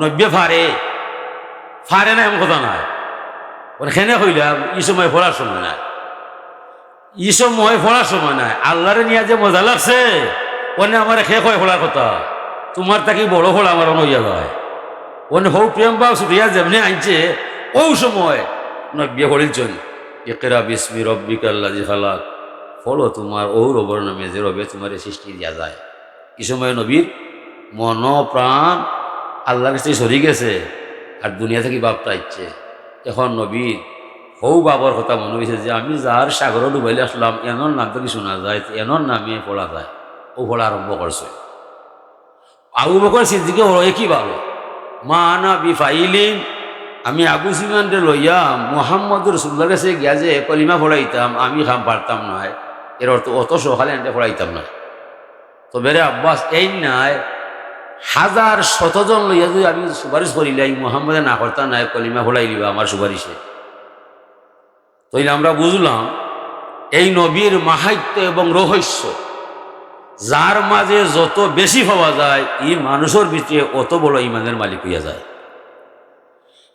নব্বে ফারে না এমন কথা নাই। ওখানে হইলাম ই সময় পড়ার সময় নাই ই সময় পড়ার সময় নাই। আল্লাহরে নিয়ে যে মজা লাগছে ওনে আমার শেষ হয় পড়ার কথা তোমার তাকে বড় ফল আমার হইয়া যায়। ওনে হৌ প্রেম বা ছুটিয়া যেমনি আনছে ও সময় নব্য করিলছেন ইকরা বিসমি রব্বিকাল্লাযী খালাক, ফলো তোমার ও রবের নামে যে রবে তোমার সৃষ্টি দিয়া যায়। এই সময় নবীর মন প্রাণ আল্লাহর কাছে সরি গেছে আর দুনিয়া থেকে বাপটা ইচ্ছে। এখন নবীর হৌ বাবার কথা মনে হয়েছে যে আমি যার সাগর ডুবাইলে আসলাম এনর নাম তো কি শোনা যায় এনর নামে পড়া যায়। ও পড়া আরম্ভ করছে। আবু বকর সিদ্দিকে ওর একই ভালো মা আনা বিফাইলিন, আমি আবু সুফিয়ানকে লইয়া মুহাম্মদ রাসূলুল্লাহর কাছে গিয়া যে কলিমা পড়াইতাম আমি খাম পারতাম না। এর অর্থ অত সকালে এনতে পড়াইতাম না। তবে রে আব্বাস এই নাই 1000 জন লইয়া যদি আমি সুপারিশ করিলাই মুহাম্মদে না করতাম না কলিমা পড়াই দিবা আমার সুপারিশে। তাইলে আমরা বুঝলাম এই নবীর মাহাত্ম্য এবং রহস্য যার মাঝে যত বেশি পাওয়া যায় ই মানুষের ভিতরে অত বড় ইমানের মালিক হইয়া যায়।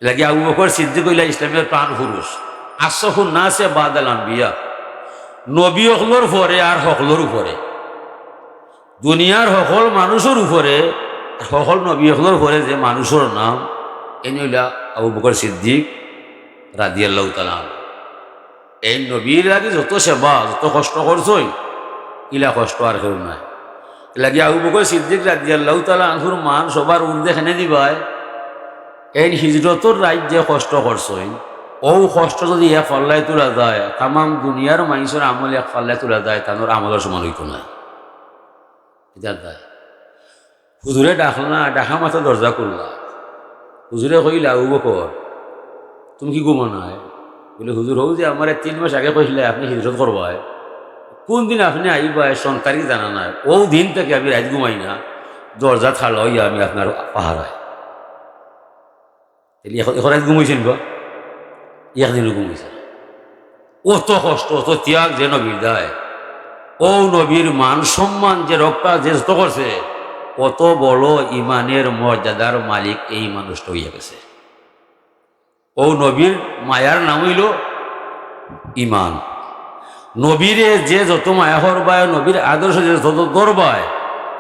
লাগে আবু বকর সিদ্দিক হইলা ইসলামের প্রাণ পুরুষ। আশরাফুন নাসে বাদাল আম্বিয়া, নবী হকলর উপরে আর হকলর উপরে দুনিয়ার সকল মানুষের উপরে সকল নবী হকলর উপরে যে মানুষের নাম এই হইলা আবু বকর সিদ্দিক রাদিয়াল্লাহু তাআলা। এই নবীর আগে যত সেবা যত কষ্ট করছই ইলা কষ্ট আর কেউ নাই। লাগে আবু বকর সিদ্দিক রাদিয়াল্লাহু তাআলা আনহুর মান সবার উর্ধে খেনে দিবায়। এই হিজরতর রাজ্যে কষ্ট করছই ও কষ্ট যদি এক পাল্লায় তোলা যায় তাম দুনিয়ার মানুষের আমল এক পাল্লায় তোলা যায় তানোর আমলের সমান হইতো না। হুজুরে ডাকল না ডাকা মাথা দরজা করলা। হুজুরে কইলা আবু বকর তুমি কি ঘুমো নাই বলে হুজুর হও যে আমার 3 মাস আগে কইলে আপনি হিজরত করবাই কোন দিন আপনি আইবাই সন্তানই জানা নাই। ও দিন থেকে আমি রাত ঘুমাই না দরজা ছাড়া হইয়া আমি আপনার পাহারায় এখন রাত ঘুমাইছেন বা একদিনও ঘুমাইছে। অত কষ্ট অত ত্যাগ যে নবীর দেয় ও নবীর মান সম্মান যে রক্ষা যে যত করছে কত বড় ইমানের মর্যাদার মালিক এই মানুষটা হইয়া গেছে। ও নবীর মায়ার নাম হইল ইমান। নবীরে যে যত মায়া করবায়, নবীর আদর্শ যে যত দরবায়,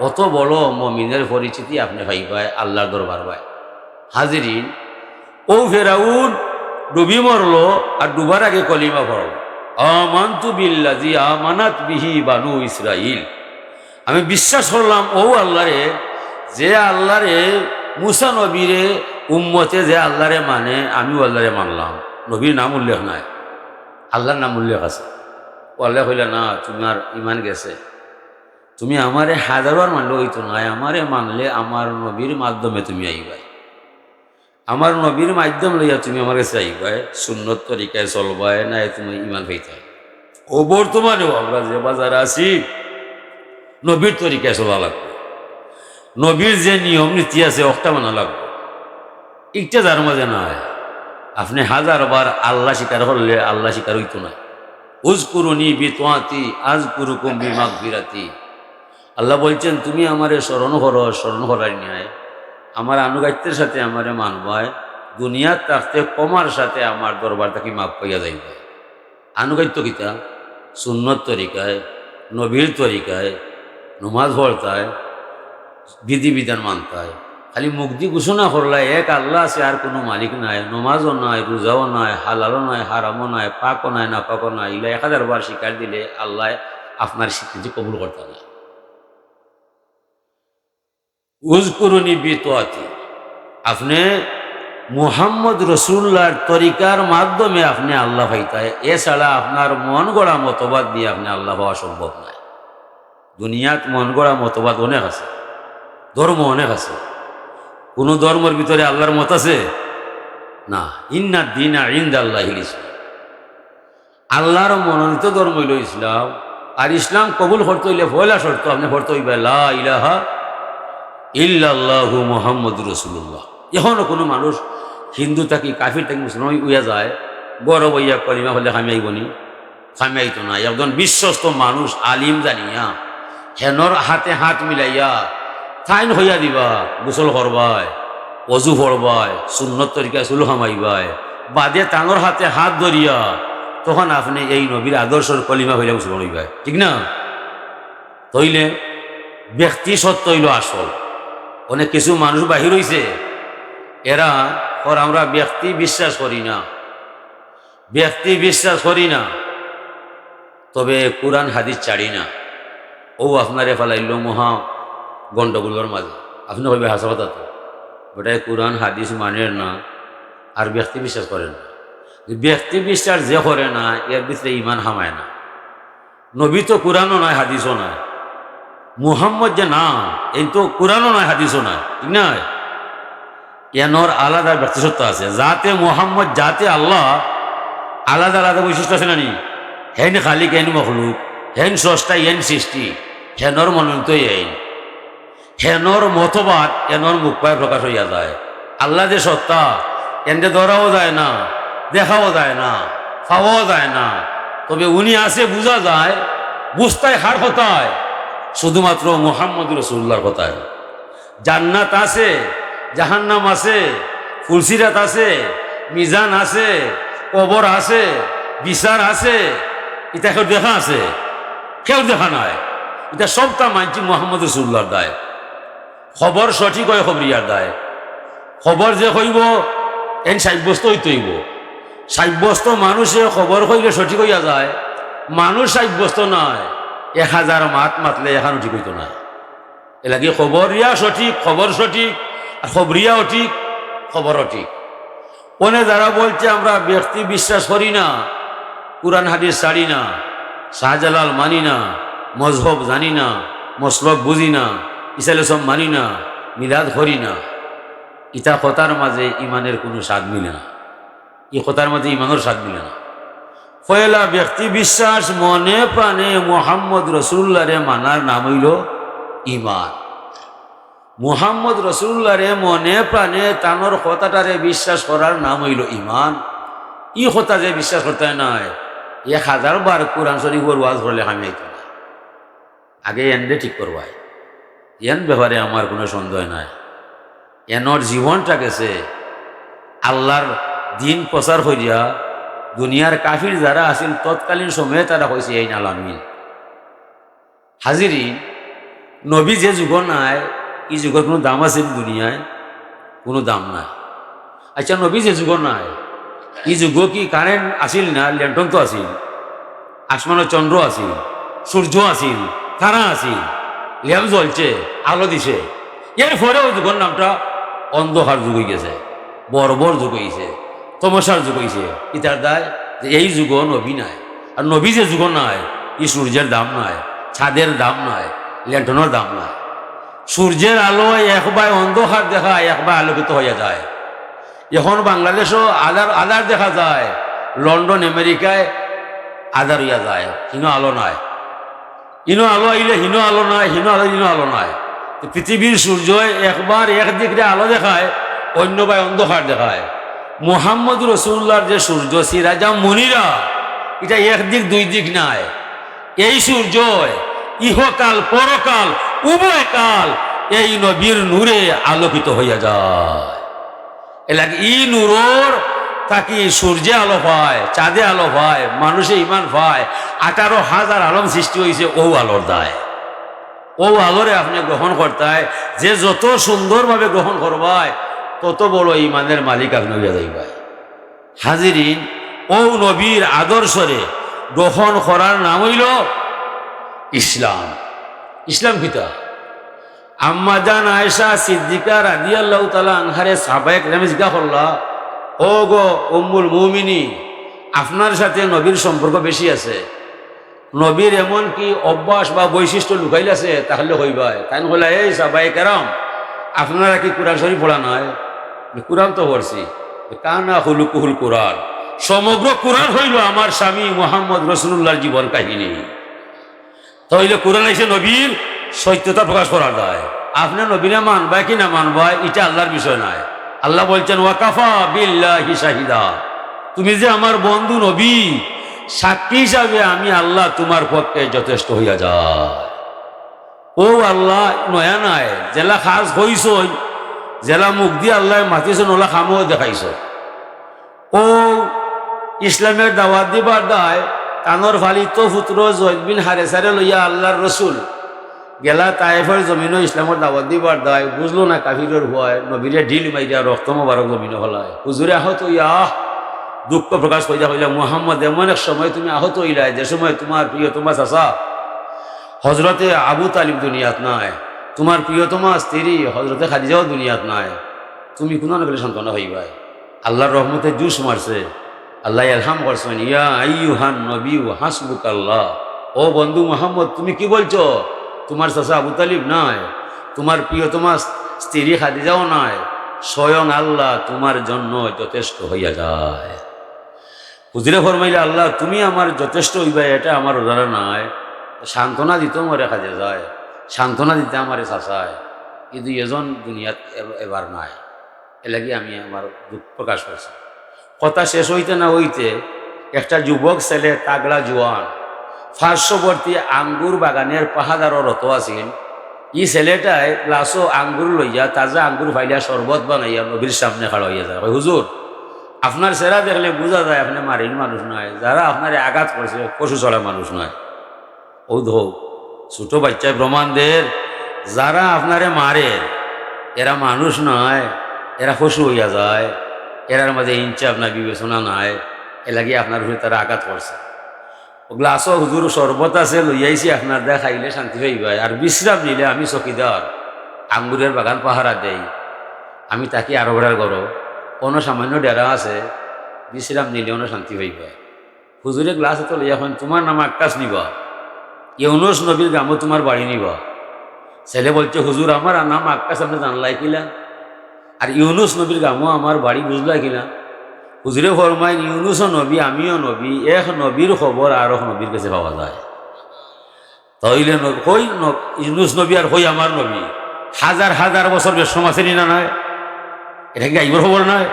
অত বড় মমিনের পরিচিতি আপনি পাইবায় আল্লাহর দরবার পায়। হাজিরিন, ও ফেরাউন ডুবি মরল আর ডুবার আগে কলিমা পড়ল, আমানতু বিল্লাযী আমানাত বিহি বানু ইসরাইল। আমি বিশ্বাস করলাম ও আল্লাহরে, যে আল্লাহরে মুসা নবীরে উম্মতে যে আল্লাহরে মানে, আমিও আল্লাহরে মানলাম। নবীর নাম উল্লেখ নাই, আল্লাহর নাম উল্লেখ আছে। ও আল্লাহ কইলা, না তোমার ইমান গেছে, তুমি আমারে হাজারবার মানলে হইতো নাই, আমারে মানলে আমার নবীর মাধ্যমে তুমি আইবাই, আমার নবীর মাধ্যম লইয়া তুমি আমার কাছে আইবাই, সুন্নত তরিকায় চলবায়, না তুমি ইমান হইতে। ও বর্তমানেও আমরা যে বাজারে আছি, নবীর তরিকায় চলা লাগবে, নবীর যে নিয়ম নীতি আছে অক্টা মানা লাগবে। একটা যার মাঝে নয়, আপনি হাজারবার আল্লাহ স্বীকার করলে আল্লাহ স্বীকার হইতো না। উযকুরুনি বিতআতি আযকুরুকুম বিমাগফিরাতি। আল্লাহ বলছেন তুমি আমারে স্মরণ করো, স্মরণ করার ন্যায় আমার আনুগাত্যের সাথে আমারে মানবায়, দুনিয়ার থাকতে কমার সাথে আমার দরবার থাকি মাপ পাইয়া যাইবে। আনুগাত্য কিতা? সুন্নত তরিকায়, নবীর তরিকায়, নমাজ পড়তায়, বিধিবিধান মানতায়। খালি মুক্তি ঘোষণা করলায় এক আল্লাহ আছে, আর কোনো মালিক নাই, নমাজও নাই, রোজাও নাই, হালালও নাই, হারামও নাই, পাকও নাই, নাপাকও নাই, ইলা 1000 বার স্বীকার দিলে আল্লাহ আপনার স্বীকৃতি কবুল করতে না। উযকুরুনি বিতআতি, আপনি মুহাম্মদ রসুল্লাহর তরিকার মাধ্যমে আপনি আল্লাহ পাইতায়, এছাড়া আপনার মন গড়া মতবাদ দিয়ে আপনি আল্লাহ পাওয়া সম্ভব নয়। দুনিয়াত মন গড়া মতবাদ অনেক আছে, ধর্ম অনেক আছে, কোনো ধর্মের ভিতরে আল্লাহর মত আছে না। ইন্না দীনা ইনদাল্লাহিল ইসলাম, আল্লাহর মনোনীত ধর্ম হইল ইসলাম। আর ইসলাম কবুল করতে হইলে পয়লা শর্ত আপনি করতে হইবে লা ইলাহা ইল্লাল্লাহু মুহাম্মাদুর রাসূলুল্লাহ। এখনও কোনো মানুষ হিন্দু থাকি, কাফির থাকি, মুসলমান উইয়া যায়, গরব হইয়া কলিমা হলে খামি আইবনি? খামি আইতো না। একজন বিশ্বস্ত মানুষ আলিম জানিয়া হেনর হাতে হাত মিলাইয়া ফাইন হইয়া দিবা, গোসল করবায়, অজু পড়বায়, সুন্নত তরিকায় চুল খামাইবায়, বাদে তাঙর হাতে হাত ধরিয়া তখন আপনি এই নবীর আদর্শর কলিমা হইলে মুসলমান হইবায়, ঠিক না? তইলে ব্যক্তি সত্য হইল আসল। অনেক কিছু মানুষ বাহির হইছে, এরা আমরা ব্যক্তি বিশ্বাস করি না, ব্যক্তি বিশ্বাস করি না, তবে কোরআন হাদিস ছাড়ি না। ও আপনারে ফেলাইল মহা গণ্ডগোলের মাঝে। আপনি কইবে হাসা কথা তো, ওটাই কোরআন হাদিস মানে না আর ব্যক্তি বিশ্বাস করে না। ব্যক্তি বিশ্বাস যে করে না এর ভিতরে ইমান হামায় না। নবী তো কোরআনও নয়, হাদিসও নয়। মুহাম্মদ যে নাম, এই তো কোরআনও নয়, হাদিসও নয়, ঠিক নয়? এনর আলাদা ব্যক্তিসত্ব আছে। যাতে মুহাম্মদ, যাতে আল্লাহ, আলাদা আলাদা বৈশিষ্ট্য আছে না নি? হেন খালিক, হেন মখলুক, হেন স্রষ্টা, হেন সৃষ্টি, হেনর মনোনীত, হেনর মতবাদ এনর মুখ পায় প্রকাশ হইয়া যায়। আল্লাহ যে সত্তা, এনকে ধরাও যায় না, দেখাও যায় না, খাওয়াও যায় না, তবে উনি আছে বোঝা যায়। বুঝতায় হার কথায়, শুধুমাত্র মুহাম্মদ রাসূলুল্লাহর কথায়। জান্নাত আছে, জাহান্নাম আছে, ফুলসিরাত আছে, মিজান আছে, কবর আছে, বিচার আছে, এটা কেউ দেখা আছে? কেউ দেখা নাই। এটা সবটা মানছি মুহাম্মদ রাসূলুল্লাহর দায়। খবর সঠিক হয় খবরিয়ার দায়। খবর যে হইব এন সাব্যস্ত হইতে হইব। সাব্যস্ত মানুষে খবর কইলে সঠিক হইয়া যায়, মানুষ সাব্যস্ত নয়। 1000 মাত মাতলে এখানো ঠিক হইতো না। এ লাগে খবরিয়া সঠিক, খবর সঠিক, আর খবরিয়াও ঠিক, খবরও ঠিক। ওনে যারা বলছে আমরা ব্যক্তি বিশ্বাস করি না, কুরআন হাদিস ছাড়ি না, শাহজালাল মানি না, মজহব জানি না, মসলক বুঝি না, ইসলাম মানি না, মিলাদ করি না, ইটা কথার মাঝে ইমানের কোনো স্বাদ মিলে না। এই কথার মাঝে ইমানের স্বাদ মিলে না। পয়লা ব্যক্তি বিশ্বাস, মনে প্রাণে মুহাম্মদ রাসূলুল্লাহরে মানার নাম হইল ইমান। মুহাম্মদ রাসূলুল্লাহরে মনে প্রাণে তানোর কথাটারে বিশ্বাস করার নাম হইল ইমান। ই কথা যে বিশ্বাস করতে নাই, 1000 বার কোরআন শরীফের ওয়াজ করলে আমি আইতো না। আগে এনরে ঠিক করবাই, এন ব্যাপারে আমার কোনো সন্দেহ নাই। এনর জীবনটা গেছে আল্লাহর দিন প্রচার করিয়া দুনিয়ার কাফির যারা আছিল তৎকালীন সময়ে তারা কইছে এই নালামিন হাজিরি। নবী যে যুগ নাই এই যুগের কোনো দাম আছে দুনিয়ায়? কোনো দাম নাই। আচ্ছা নবী যে যুগ নাই এই যুগ কি কারেন্ট আসিল না? ল্যান্টন তো আসিল, আসমানের চন্দ্র আসিল, সূর্য আসিল, তারা আসিল, ল্যাম্প জ্বলছে, আলো দিছে। এর পরেও যুগের নামটা অন্ধকার যুগ হয়ে গেছে, বর্বর যুগ হয়েছে, তমসার যুগ হয়েছে। ইতার দায় যে এই যুগ নবী নাই। আর নবী যে যুগ নাই এই সূর্যের দাম নাই, ছাদের দাম নাই, ল্যান্টনের দাম নাই। সূর্যের আলো একবার অন্ধকার দেখায়, একবার আলোকিত হয়ে যায়। এখন বাংলাদেশও আধার দেখা যায়, লন্ডন আমেরিকায় আধার হইয়া যায়, হিনো আলো নাই। ইনো আলো আইলে হিনো আলো নাই, হিনো আলো ইনো আলো নাই। পৃথিবীর সূর্য একবার একদিক দিয়ে আলো দেখায়, অন্যবার অন্ধকার দেখায়। মুহাম্মদ রসুল্লাহর যে সূর্য সিরাজা মনিরা, এটা একদিক দুই দিক নাই। এই সূর্য ইহকাল পরকাল উভয় কাল এই নবীর নূরে আলোকিত হইয়া যায়। এলাকা ই নূরর তাকে সূর্যে আলো পায়, চাঁদে আলো পায়, মানুষে ইমান পায়। 18,000 আলম সৃষ্টি হয়েছে ও আলোর দায়। ও আলোরে আপনি গ্রহণ করতায়, যে যত সুন্দরভাবে গ্রহণ করবায় তত বড় ইমানের মালিক আপনি হইয়া যাইবাই। হাজিরিন, ও নবীর আদর্শরে গ্রহণ করার নাম হইল ইসলাম। ইসলাম কিতা? আম্মা জান আয়েশা সিদ্দিকা রাদিয়াল্লাহু তাআলা আনহারে সাহাবায়ে কেরাম জিজ্ঞাসা করলা, ও গো উম্মুল মুমিনিন, আপনার সাথে নবীর সম্পর্ক বেশি আছে, নবীর এমন কি অভ্যাস বা বৈশিষ্ট্য লুকাইল আছে? তাহলে হইবাই। তাই হইলা, এই সাহাবায়ে কেরাম আপনারা কি কোরআন শরীফ পড়া নয়? কোরআন তো পড়ছি। কানা হুলুকুহুল কোরআন, সমগ্র কোরআন হইল আমার স্বামী মুহাম্মদ রাসূলুল্লাহর জীবন কাহিনী। তাহলে কোরআন এসে নবীর সত্যতা প্রকাশ করা যায়। আপনি নবীরা মানবাই কি না মানবাই এটা আল্লাহর বিষয় নয়। আল্লাহ বলছেন ওয়াকাফা বিল্লাহি শাহিদা, তুমি যে আমার বন্ধু নবী, সাক্ষী হিসাবে আমি আল্লাহ তোমার পক্ষে যথেষ্ট হইয়া যায়। ও আল্লাহ নয়া নাই, জেলা খাস হইস, জেলা মুখ দিয়ে আল্লাহ মাতিছ, ওলা খামও দেখাইছ। ও ইসলামের দাওয়াত দিবার দায় কানর ফালিত পুত্র জৈদ বিন হারেসারে লইয়া আল্লাহর রসুল গেলা তায়েফের জমিনও ইসলামের দাওয়াত দিবার দায়। বুঝলো না কাফিরের ভয়, নবীরে ঢিল মাইরা রক্ত মোবারক জমিন হলায়। হুজুরে আহত হইয়া দুঃখ প্রকাশ করিয়া হইলা, মুহাম্মদ এমন এক সময় তুমি আহত হইলাই যে সময় তোমার প্রিয়তমা চাচা হজরতে আবু তালিব দুনিয়াত নাই, তোমার প্রিয়তমা স্ত্রী হজরতে খাদিজাও দুনিয়াত নাই, তুমি কোনো না গেলে সান্ত্বনা হইবাই। আল্লাহর রহমতে জুস মারছে, আল্লাহ এলহাম করছেন, ইয়া আইয়ুহান নবিয়্যু হাসবুকাল্লাহ, ও বন্ধু মুহাম্মদ তুমি কি বলছো? তোমার চাচা আবু তালিব নাই, তোমার প্রিয়তমা স্ত্রী খাদিজাও নাই, স্বয়ং আল্লাহ তোমার জন্য যথেষ্ট হইয়া যায়। হুজুরে ফরমাইলে, আল্লাহ তুমি আমার যথেষ্ট হইবা এটা আমার জানা নাই, সান্ত্বনা দিতেও মরে খাদে যায়, সান্ত্বনা দিতে আমারে চাচায়, কিন্তু এজন দুনিয়াত এবার নাই। এলাকি আমি আমার দুঃখ প্রকাশ করছি। কথা শেষ হইতে না হইতে একটা যুবক ছেলে তাগড়া জোয়ান পার্শ্ববর্তী আঙ্গুর বাগানের পাহাদারও রত আছেন। ই ছেলেটায় গ্লাসও আঙ্গুর লইয়া তাজা আঙ্গুর ফাইলিয়া শরবত বানাইয়া নবীর সামনে খাড়া হইয়া যায়। হুজুর আপনার চেহারা দেখলে বোঝা যায় আপনি মারিন মানুষ নয়, যারা আপনার আঘাত করছে পশু চড়া মানুষ নয়। ও ধো ছোট বাচ্চায় প্রমাণ দের, যারা আপনারে মারে এরা মানুষ নয়, এরা পশু হইয়া যায়, এরার মাঝে ইঞ্চে আপনার বিবেচনা নাই, এ লাগিয়ে আপনার উপরে তারা আঘাত করছে। গ্লাসও হুজুর শরবত আছে লইয়াইছি আপনার দেয়া খাইলে শান্তি পাইবাই। আর বিশ্রাম নিলে আমি চকিদার, আঙ্গুরের বাগান পাহারা দেই, আমি তাকে আরো বেড়ার করো, কোনো সামান্য ডেরা আছে, বিশ্রাম নিলে অন্য শান্তি পাইবাই। হুজুরে গ্লাস তো লইয়া এখন তোমার নাম আকাশ নিবা, ইউনুস নবীর গ্রামও তোমার বাড়ি নিবা। ছেলে বলছে, হুজুর আমার নাম আকাশ আপনি জানলাই কিলা, আর ইউনুস নবীর গ্রামও আমার বাড়ি বুঝলাই কিনা? হুজুরে ফরমাই, ইউনুসও নবী আমিও নবী, এক নবীর খবর আর এক নবীর কাছে পাওয়া যায়। তাইলে কই ইউনুস নবী আর কই আমার নবী, হাজার হাজার বছর বেশম আছে না নয়, এটা কি গাইবর খবর নয়?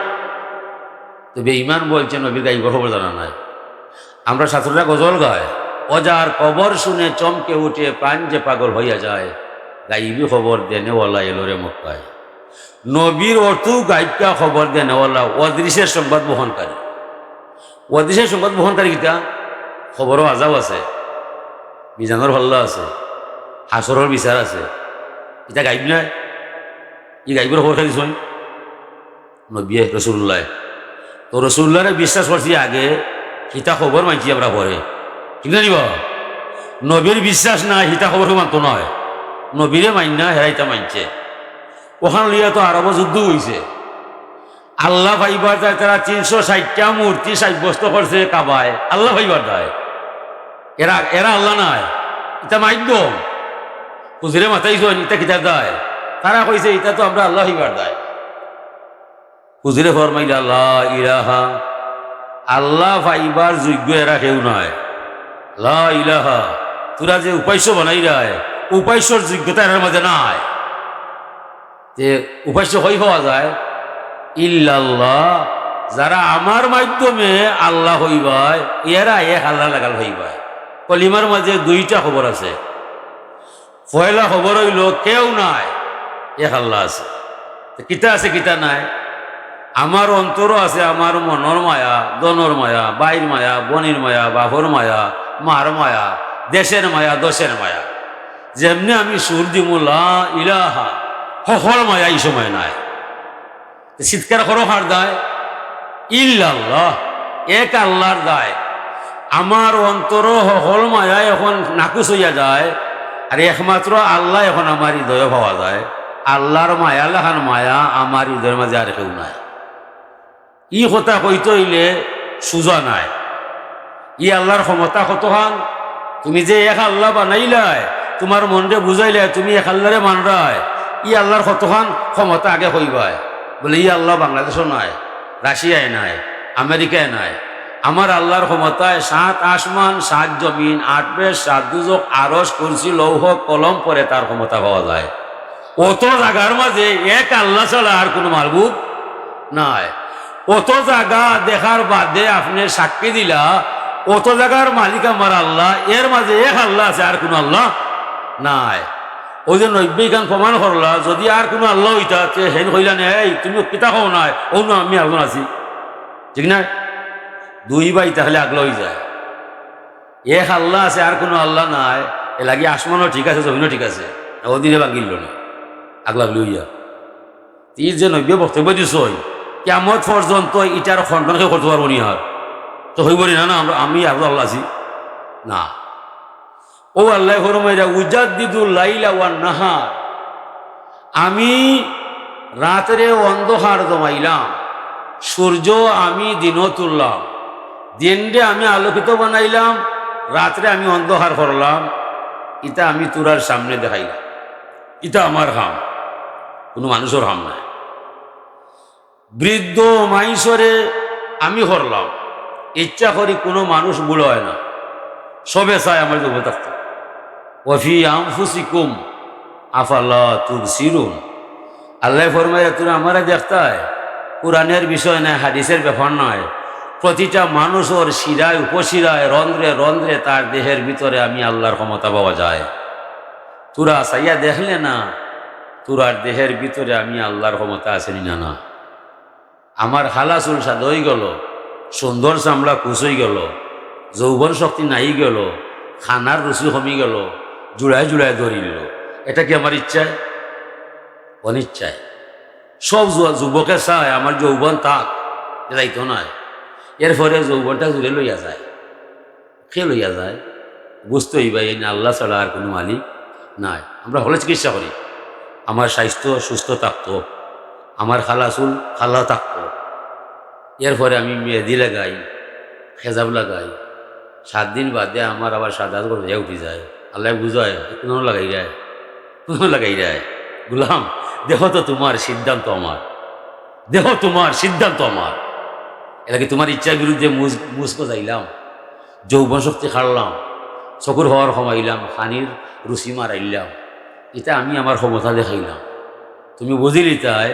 তো বেঈমান বলছে নবীর গাইবর খবর জানা নাই। আমরা ছাত্ররা গজল গায়, অজার কবর শুনে চমকে উঠে প্রাণ যে পাগল হইয়া যায়, গাইবি খবর দেনেওয়ালা এলো রে মক্কায়। নবীর অর্থ গাইবকা খবর দেন ওলা অদৃশ্যের সংবাদ বহনকারী। অদৃশ্যের সংবাদ বহনকারী কিতা খবরও আজাব আছে, মিজানোর হল্লা আছে, হাসরের বিচার আছে, এটা গাইব নাই। ই গাইবের খবর খাই দিছ নবী রসুল্লাহ। তো রসুল্লাহরে বিশ্বাস করছি আগে, সীতা খবর মানছি আমরা পরে, ঠিক না নিব। নবীর বিশ্বাস নাই সীতা খবর মানত নয়, নবীরে মাইন না হেরাইতা মানছে। ওখান লিয়া তো আরব যুদ্ধ হয়েছে, আল্লাহ ভাইবার যায় তারা 360টা মূর্তি সাব্যস্ত করছে কাবায়, আল্লাহ ভাইবার যায়। এরা এরা আল্লাহ নাই, এটা মাধ্যম হুজুরে মাথাইছ ইটা কিতাব দেয়। তারা কইছে এটা তো আমরা আল্লাহ ভাইবার দেয়। হুজুরে ফরমাইল আল্লাহ ইলাহা, আল্লাহ ভাইবার যোগ্য এরা কেউ নয়। লা ইলাহা, তোরা যে উপাস্য বানাই রায়, উপাস্যর যোগ্যতা এর মাঝে নাই। যে উপাস্য হই হওয়া যায় ইল্লাল্লাহ, যারা আমার মাধ্যমে আল্লাহ হইবায় এরা এক আল্লাহ লাগাল হইবায়। কলিমার মাঝে 2টা খবর আছে। পয়লা খবর হইল কেউ নাই, এক আল্লাহ আছে। কিতা আছে কিতা নাই, আমার অন্তরও আছে, আমার মনের মায়া, দনের মায়া, বাইর মায়া, বনির মায়া, বাপর মায়া, মার মায়া, দেশের মায়া, দশের মায়া। যেমনি আমি সুর দিমু লা ইলাহা, সকল মায়া এই সময় নাই। চিৎকার করো হার দায় ইল্লাল্লাহ, এক আল্লাহর দায়। আমার অন্তর সকল মায়া এখন নাকুচ হইয়া যায়, আর একমাত্র আল্লাহ এখন আমার হৃদয়ে পাওয়া যায়। আল্লাহর মায়া লাখান মায়া আমার হৃদয়ের মাঝে আর কেউ নাই। ই কথা কইতে হইলে সুজা নাই। ই আল্লাহর ক্ষমতা কতখান, তুমি যে এক আল্লাহ বানাইলাই, তোমার মনরে বুঝাইলে তুমি এক আল্লাহরে মানরায়, ই আল্লাহর কতখান ক্ষমতা আগে কইবায়। বলে ই আল্লাহ বাংলাদেশও নাই, রাশিয়ায় নাই, আমেরিকায় নাই। আমার আল্লাহর ক্ষমতায় 7 আসমান 7 জমিন 8 বেশ 7 দুজক আরশ কুরসি লৌহ কলম পরে তার ক্ষমতা পাওয়া যায়। অত জায়গার মাঝে এক আল্লাহ ছাড়া আর কোনো মারবুদ নাই। অত জায়গা দেখার বাদে আপনি সাক্ষী দিলা অত জায়গার মালিক আমার আল্লাহ, এর মাঝে এক আল্লাহ আছে, আর কোনো আল্লাহ নাই। ওই যে 90 গান প্রমাণ করলা, যদি আর কোনো আল্লাহ হইতা হেন হইলা নেই, তুমি পিতা খাও নাই, ও না আমি একজন আছি, ঠিক না? 2 ভাই তাহলে আগলা হয়ে যায়। এক আল্লাহ আছে আর কোনো আল্লাহ নাই, এ লাগি আসমানও ঠিক আছে, জমিনও ঠিক আছে, ওদিনে বাঙ্গিল না আগলা লইয়া। এই যে 90 বক্তব্য দিস কেমন পর্যন্ত ইটার খণ্ডনকে করতে পারবো নি, আর তো হইব না। না আমি আল্লাহ আছি না। ও আল্লাহ ফরমাইরা উজাদ্দিদুল লাইলা ওয়ান নাহার, আমি রাত্রে অন্ধকার জমাইলাম, সূর্য আমি দিনও তুললাম, দিনরে আমি আলোকিত বানাইলাম, রাত্রে আমি অন্ধকার করলাম। ইটা আমি তোরার সামনে দেখাইলাম, ইটা আমার হাম, কোনো মানুষের হাম নাই। বৃদ্ধ মাইসরে আমি করলাম, ইচ্ছা করি কোনো মানুষ বুড়ো হয় না, সবে চায় আমার জমে থাকতে। ওয়াফি আনফুসিকুম আফালা তুবসিরুন, আল্লাহ ফরমায় তোরা আমারে দেখতায়। কোরআনের বিষয় নয়, হাদিসের ব্যাপার নয়। প্রতিটা মানুষের শিরায় উপশিরায় রন্ধ্রে রন্ধ্রে তার দেহের ভিতরে আমি আল্লাহর ক্ষমতা পাওয়া যায়। তোরা চাইয়া দেখলে না তোরার দেহের ভিতরে আমি আল্লাহর ক্ষমতা আছে না? না, আমার হালা চুল সাদ হয়ে গেল, সুন্দর চামড়া কুচ হয়ে গেল, যৌবন শক্তি নাই গেল, খানার রুচি কমি গেল, জুড়ায় জুড়ায় ধরিল, এটা কি আমার ইচ্ছায়? অনিচ্ছায়। সব যুবকে চায় আমার যৌবন তাক, যাইতো নয়। এরপরে যৌবনটা জুড়ে লইয়া যায়, খেয়ে লইয়া যায়। বুঝতে হইবা এই আল্লাহ ছাড়া আর কোনো মালিক নাই। আমরা হলে চিকিৎসা করি, আমার স্বাস্থ্য সুস্থ থাকতো, আমার খালা চুল খালা থাকতো। এরপরে আমি মেহেদি লাগাই, খেজাব লাগাই, 7 দিন বাদে আমার আবার সাদা হয়ে উঠি যায়। আল্লাহ বুঝায় কোনো লাগাই যায়, কোনো লাগাই যায়। গুলাম দেখো তো তোমার সিদ্ধান্ত আমার, দেখো তোমার সিদ্ধান্ত আমার। এলাকি তোমার ইচ্ছার বিরুদ্ধে মুসকো যাইলাম, যৌবন শক্তি খাড়লাম, চকুর হওয়ার কমাইলাম, পানির রুচি মারাইলাম, এটা আমি আমার ক্ষমতা দেখাইলাম। তুমি বুঝিলি তাই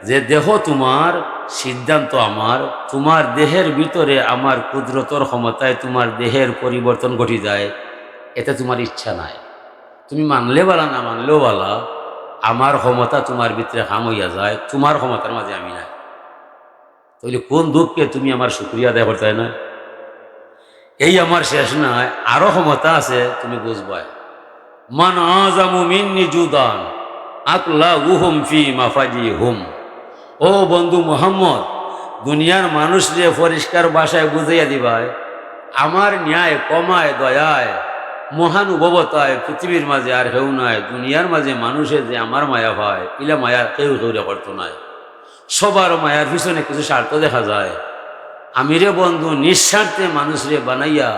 যে দেখো তোমার সিদ্ধান্ত আমার, তোমার দেহের ভিতরে আমার কুদরতর ক্ষমতায় তোমার দেহের পরিবর্তন ঘটি যায়, এতে তোমার ইচ্ছা নাই। তুমি মানলে বালা না মানলেও বালা, আমার ক্ষমতা তোমার ভিতরে হাম হইয়া যায়, তোমার ক্ষমতার মাঝে আমি নাই, তাহলে কোন দুঃখকে তুমি আমার শুক্রিয়া আদায় করতে না? এই আমার শেষ নয়, আরো ক্ষমতা আছে, তুমি বুঝবা। মান আযামু মিন্নি জুদান আকলা উহুম ফি মাফাজি হুম। ও বন্ধু মোহাম্মদ, দুনিয়ার মানুষরে পরিষ্কার ভাষায় বুঝাইয়া দিবায় আমার ন্যায় কমায় দয়ায় মহানুভবতায় পৃথিবীর মাঝে আর কেউ নয়। দুনিয়ার মাঝে মানুষের যে আমার মায়া হয়, ইলা মায়া কেউ কেউরে করতো নয়। সবার মায়ার পিছনে কিছু স্বার্থ দেখা যায়। আমি রে বন্ধু নিঃস্বার্থে মানুষরে বানাইয়া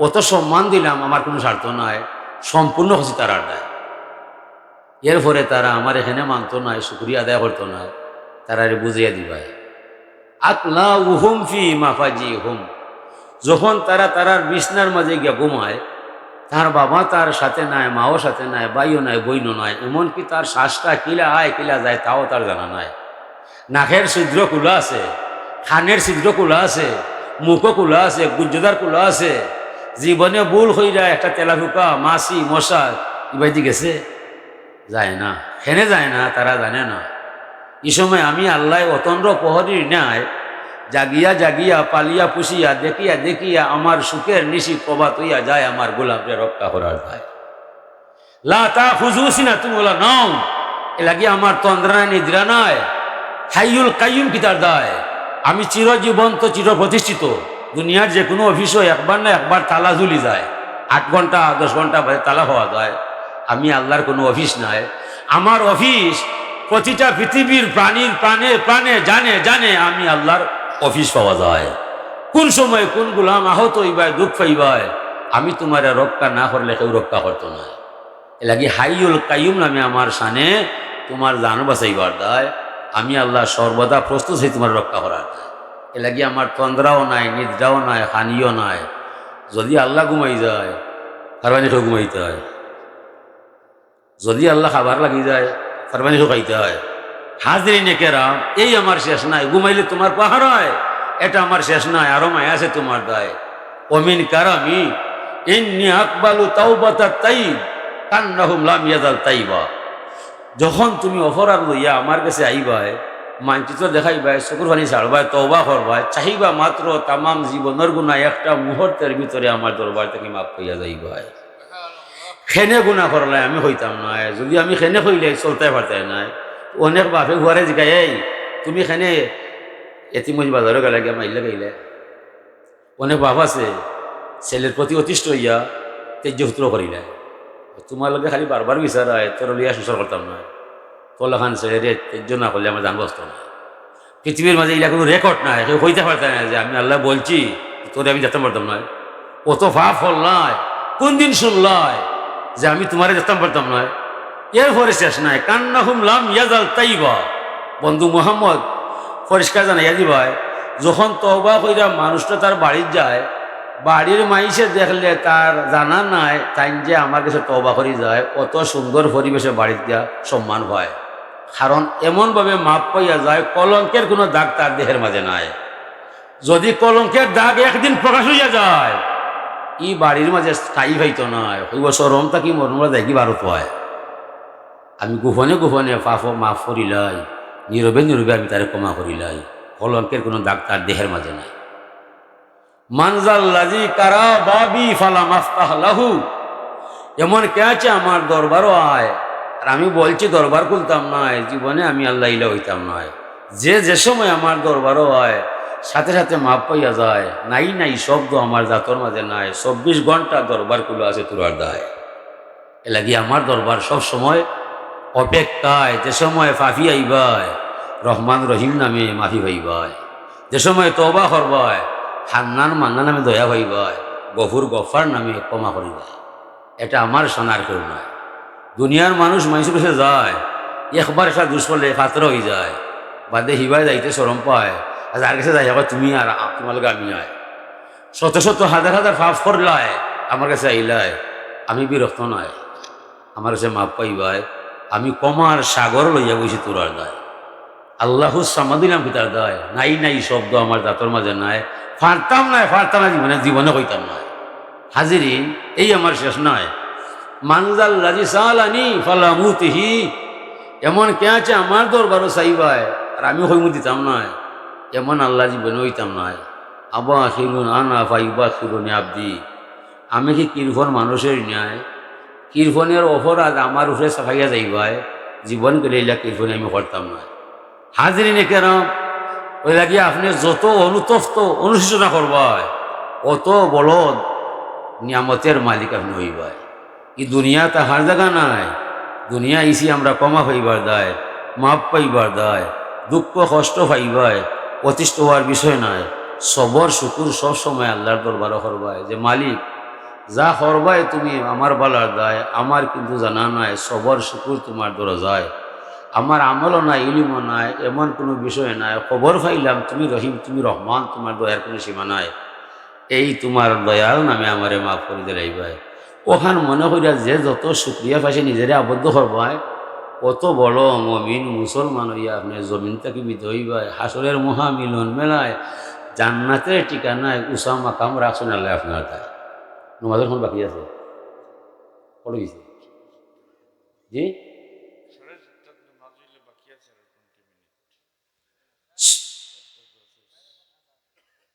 অত সম্মান দিলাম, আমার কোনো স্বার্থ নাই, সম্পূর্ণ হচ্ছে তার আড্ডায়। এরপরে তারা আমার এখানে মানত নাই, শুকরিয়া আদায় করতো না, তারা বুঝিয়া দিবায় আকলা উহুম ফি মাফাজি হুম। যখন তারা তারার বিছনার মাঝে গিয়া ঘুমায়, তার বাবা তার সাথে নাই, মাও সাথে নাই, ভাইও নাই, বইনও নাই, এমনকি তার শ্বাসটা কিলা আয় কিলা যায় তাও তার জানা নাই। নাকের ছিদ্র খোলা আছে, খানের ছিদ্র খোলা আছে, মুখও খোলা আছে, গুজ্জদার খোলা আছে। জীবনে ভুল হইরা একটা তেলাফুকা মাছি মশা ইবাইতে গেছে? যায় না, হেনে যায় না, তারা জানে না। এই সময় আমি আল্লাহ অতন্দ্র প্রহরীর ন্যায় জাগিয়া জাগিয়া পালিয়া পুষিয়া দেখিয়া দেখিয়া আমার সুখের নিশি প্রভাত হইয়া যায় আমার গোলাপরে রক্ষা করার দায়। লা তা খুজুসি না তুমি বলা নাও, এ লাগি আমার তন্দ্রা নাই, নিদ্রা নাই। হাইয়ুল কাইয়ুম কি তার দায়? আমি চিরজীবন্ত চির প্রতিষ্ঠিত। দুনিয়ার যে কোনো অফিসও একবার না একবার তালা ঝুলি যায়, 8 ঘন্টা 10 ঘন্টা বাদে তালা হওয়া যায়। আমি আল্লাহর কোনো অফিস নাই, আমার অফিস প্রতিটা পৃথিবীর প্রাণীর প্রাণে প্রাণে জানে জানে আমি আল্লাহর অফিস পাওয়া যায়। কোন সময় কোন গুলাম আহত হইবায়, দুঃখ পাইবায়, আমি তোমার রক্ষা না করলে কেউ রক্ষা করতো না। এ লাগি হাইয়ুল কাইয়ুম নামে আমার শানে তোমার জান বাঁচাইবার দায়। আমি আল্লাহ সর্বদা প্রস্তুত হই তোমার রক্ষা করার দায়। এ লাগি আমার তন্দ্রাও নাই, নিদ্রাও নাই, হানিও নাই। যদি আল্লাহ ঘুমাই যায়, তার মানে কেউ ঘুমাইতে হয়। যদি আল্লাহ খাবার লাগি যায়, তার মানে কেউ খাইতে হয়। হাজরি নেকেরাম, এই আমার শেষ নাই, ঘুমাইলে তোমার পাহাড় হয়, এটা আমার শেষ নাই, আরো মায় আছে তোমার দায়। অমিন কারামি ইন্নী আকবালু তাওবাতাত তাইব কান্নাহুম লাম ইয়াজাল তাইবা। যখন তুমি অপরাধ লইয়া আমার কাছে আইবাই, মানচিত্র দেখাইবাই, চকুর পানি ছাড়বাই, তওবা করবাই, চাহিবা মাত্র তামাম জীবনের গুণা একটা মুহূর্তের ভিতরে আমার দরবার থেকে মাফ হইয়া যাইবাই। খেনে গুণা করলে আমি হইতাম নাই, যদি আমি খেনে হইলে চলতে পারতাম নাই। অনেক বাপে ঘরে জিগাই, এই তুমি খেনে এতিমজ বাজারে গেলে গিয়া মাইলে গাইলে। অনেক বাপ আছে ছেলের প্রতি অতিষ্ঠ হইয়া তেজ্য সূত্র করিলে, তোমার লগে খালি বারবার বিচারায়, তোর লিয়া সুসার করতাম না, তোলাখান ছেলে রে তেজ্য না করলে আমার জান বসত না। পৃথিবীর মাঝে এগুলা কোনো রেকর্ড নাই, কেউ হইতে পারতাম না যে আমি আল্লাহ বলছি তোরে আমি যেতে পারতাম না। অত ভাব হল নাই, কোন দিন শুনলায় যে আমি তোমারে যেতে পারতাম না? এরপরে শেষ নাই, কান্নাহুম লাম ইয়াজাল তাইবা। বন্ধু মোহাম্মদ পরিষ্কার জানাইয়া দিবাই, যখন তওবা কইরা মানুষটা তার বাড়ির যায়, বাড়ির মাইসে দেখলে তার জানা নাই তাই যে আমার কাছে তওবা করি যায়, অত সুন্দর পরিবেশে বাড়ির দিয়া সম্মান হয়। কারণ এমনভাবে মাপ পাইয়া যায়, কলঙ্কের কোনো দাগ তার দেহের মাঝে নাই। যদি কলঙ্কের দাগ একদিন প্রকাশ হইয়া যায়, ই বাড়ির মাঝে স্থায়ী হইতো নয়, ওই বছর রম থাকি মরমরা দেখি ভারত হয়। আমি গোপনে গোপনে পাপ মাফ করিলাই, নীরবে নীরবে আমি তারে ক্ষমা করিলাই। কলঙ্কের কোনো দাগ তার দেহের মাঝে নাই। মানজাল্লাজি কারা বাবি ফালা মাফতাহ লাহু। এমন কে আছে আমার দরবারও আয়, আর আমি বলছি দরবার খুলতাম নয়, জীবনে আমি আল্লাহ ইলা হইতাম নয়। যে যে সময় আমার দরবারও আয়, সাথে সাথে মাপ পাইয়া যায়। নাই নাই শব্দ আমার জাতর মাঝে নাই, 24 ঘন্টা দরবার খুলে আছে তোরার দায়। এ লাগি আমার দরবার সব সময় অপেক্ষায়, যে সময় ফাফি আইবায় রহমান রহিম নামে মাফি ভাইবায়, যে সময় তওবা করবায় হান্নান মান্না নামে দয়া ভাইবায়, গফুর গফার নামে ক্ষমা করিবায়। এটা আমার সোনার কেউ নয়। দুনিয়ার মানুষ মানুষের কাছে যায়, একবার একটা দুষ্কলে ফাতর হয়ে যায়, বাদে হিবায় যাইতে শরম পায়, আর যার কাছে যাই তুমি আর তোমালোকে আমি আয়। শত শত হাজার হাজার ফাফ করলায়, আমার কাছে আইলায়, আমি বিরক্ত নয়, আমার কাছে মাপ পাইবায়। আমি কমার সাগর লইয়া বসি তোরার দায়। আল্লাহু সামাদিলাম পিতার দায়। নাই নাই শব্দ আমার দাঁতর মাঝে নাই, ফারতাম নাই ফারতাম না, জীবনে জীবনে কইতাম নয়। হাজিরিন, এই আমার শেষ নয়। মানজাল্লাজি সালানি ফালামুতিহি এমন কে আছে আমার দরবারও চাইবাই আর আমি হইমু দিতাম নয়, এমন আল্লাহ জীবনে হইতাম নয়। আবা আখিরুন আনা ফাইবা খিরুন আব্দি, আমি কি কীর্ফন মানুষের ন্যায়, কীর্ফনের অপরাধ আমার উপরে সাফাইয়া যাইবাই, জীবন গেলে এলা কীর্ফনে আমি করতাম না। হাজিরিনে কেন ওই লাগিয়ে আপনি যত অনুতপ্ত অনুশোচনা করবাই অত বলদ নিয়ামতের মালিক আপনি হইবাই। এই দুনিয়া তাহার জায়গা নাই, দুনিয়া ইসি আমরা কমা পাইবার দায়, মাপ পাইবার দায়, দুঃখ কষ্ট পাইবাই অতিষ্ঠ হওয়ার বিষয় নাই। সবর শুকুর সব সময় আল্লাহর দরবারে করবাই যে মালিক যা করবাই তুমি আমার বালার দায়, আমার কিন্তু জানা নাই, সবর শুকুর তোমার দরজায়। আমার আমলও নাই, ইলিমও নাই, এমন কোনো বিষয় নাই, খবর পাইলাম তুমি রহিম, তুমি রহমান, তোমার দয়ার কোনো সীমা নাই। এই তোমার দয়াল নামে আমারে মাফ করে দিলাইবাই। ওখান মনে করিয়া যে যত শুক্রিয়া পাশে নিজেরে আবদ্ধ করবায় কত বড় মমিন মুসলমান হইয়া আপনি জমিন থেকে বিদয় হইবাই। হাসরের মহামিলন মেলায় জান্নাতের ঠিকানায় উষা মাকাম রাখছেন আল্লাহ আপনার তাই। নমাজের কোন বাকি আছে পড়ে গেছে জি।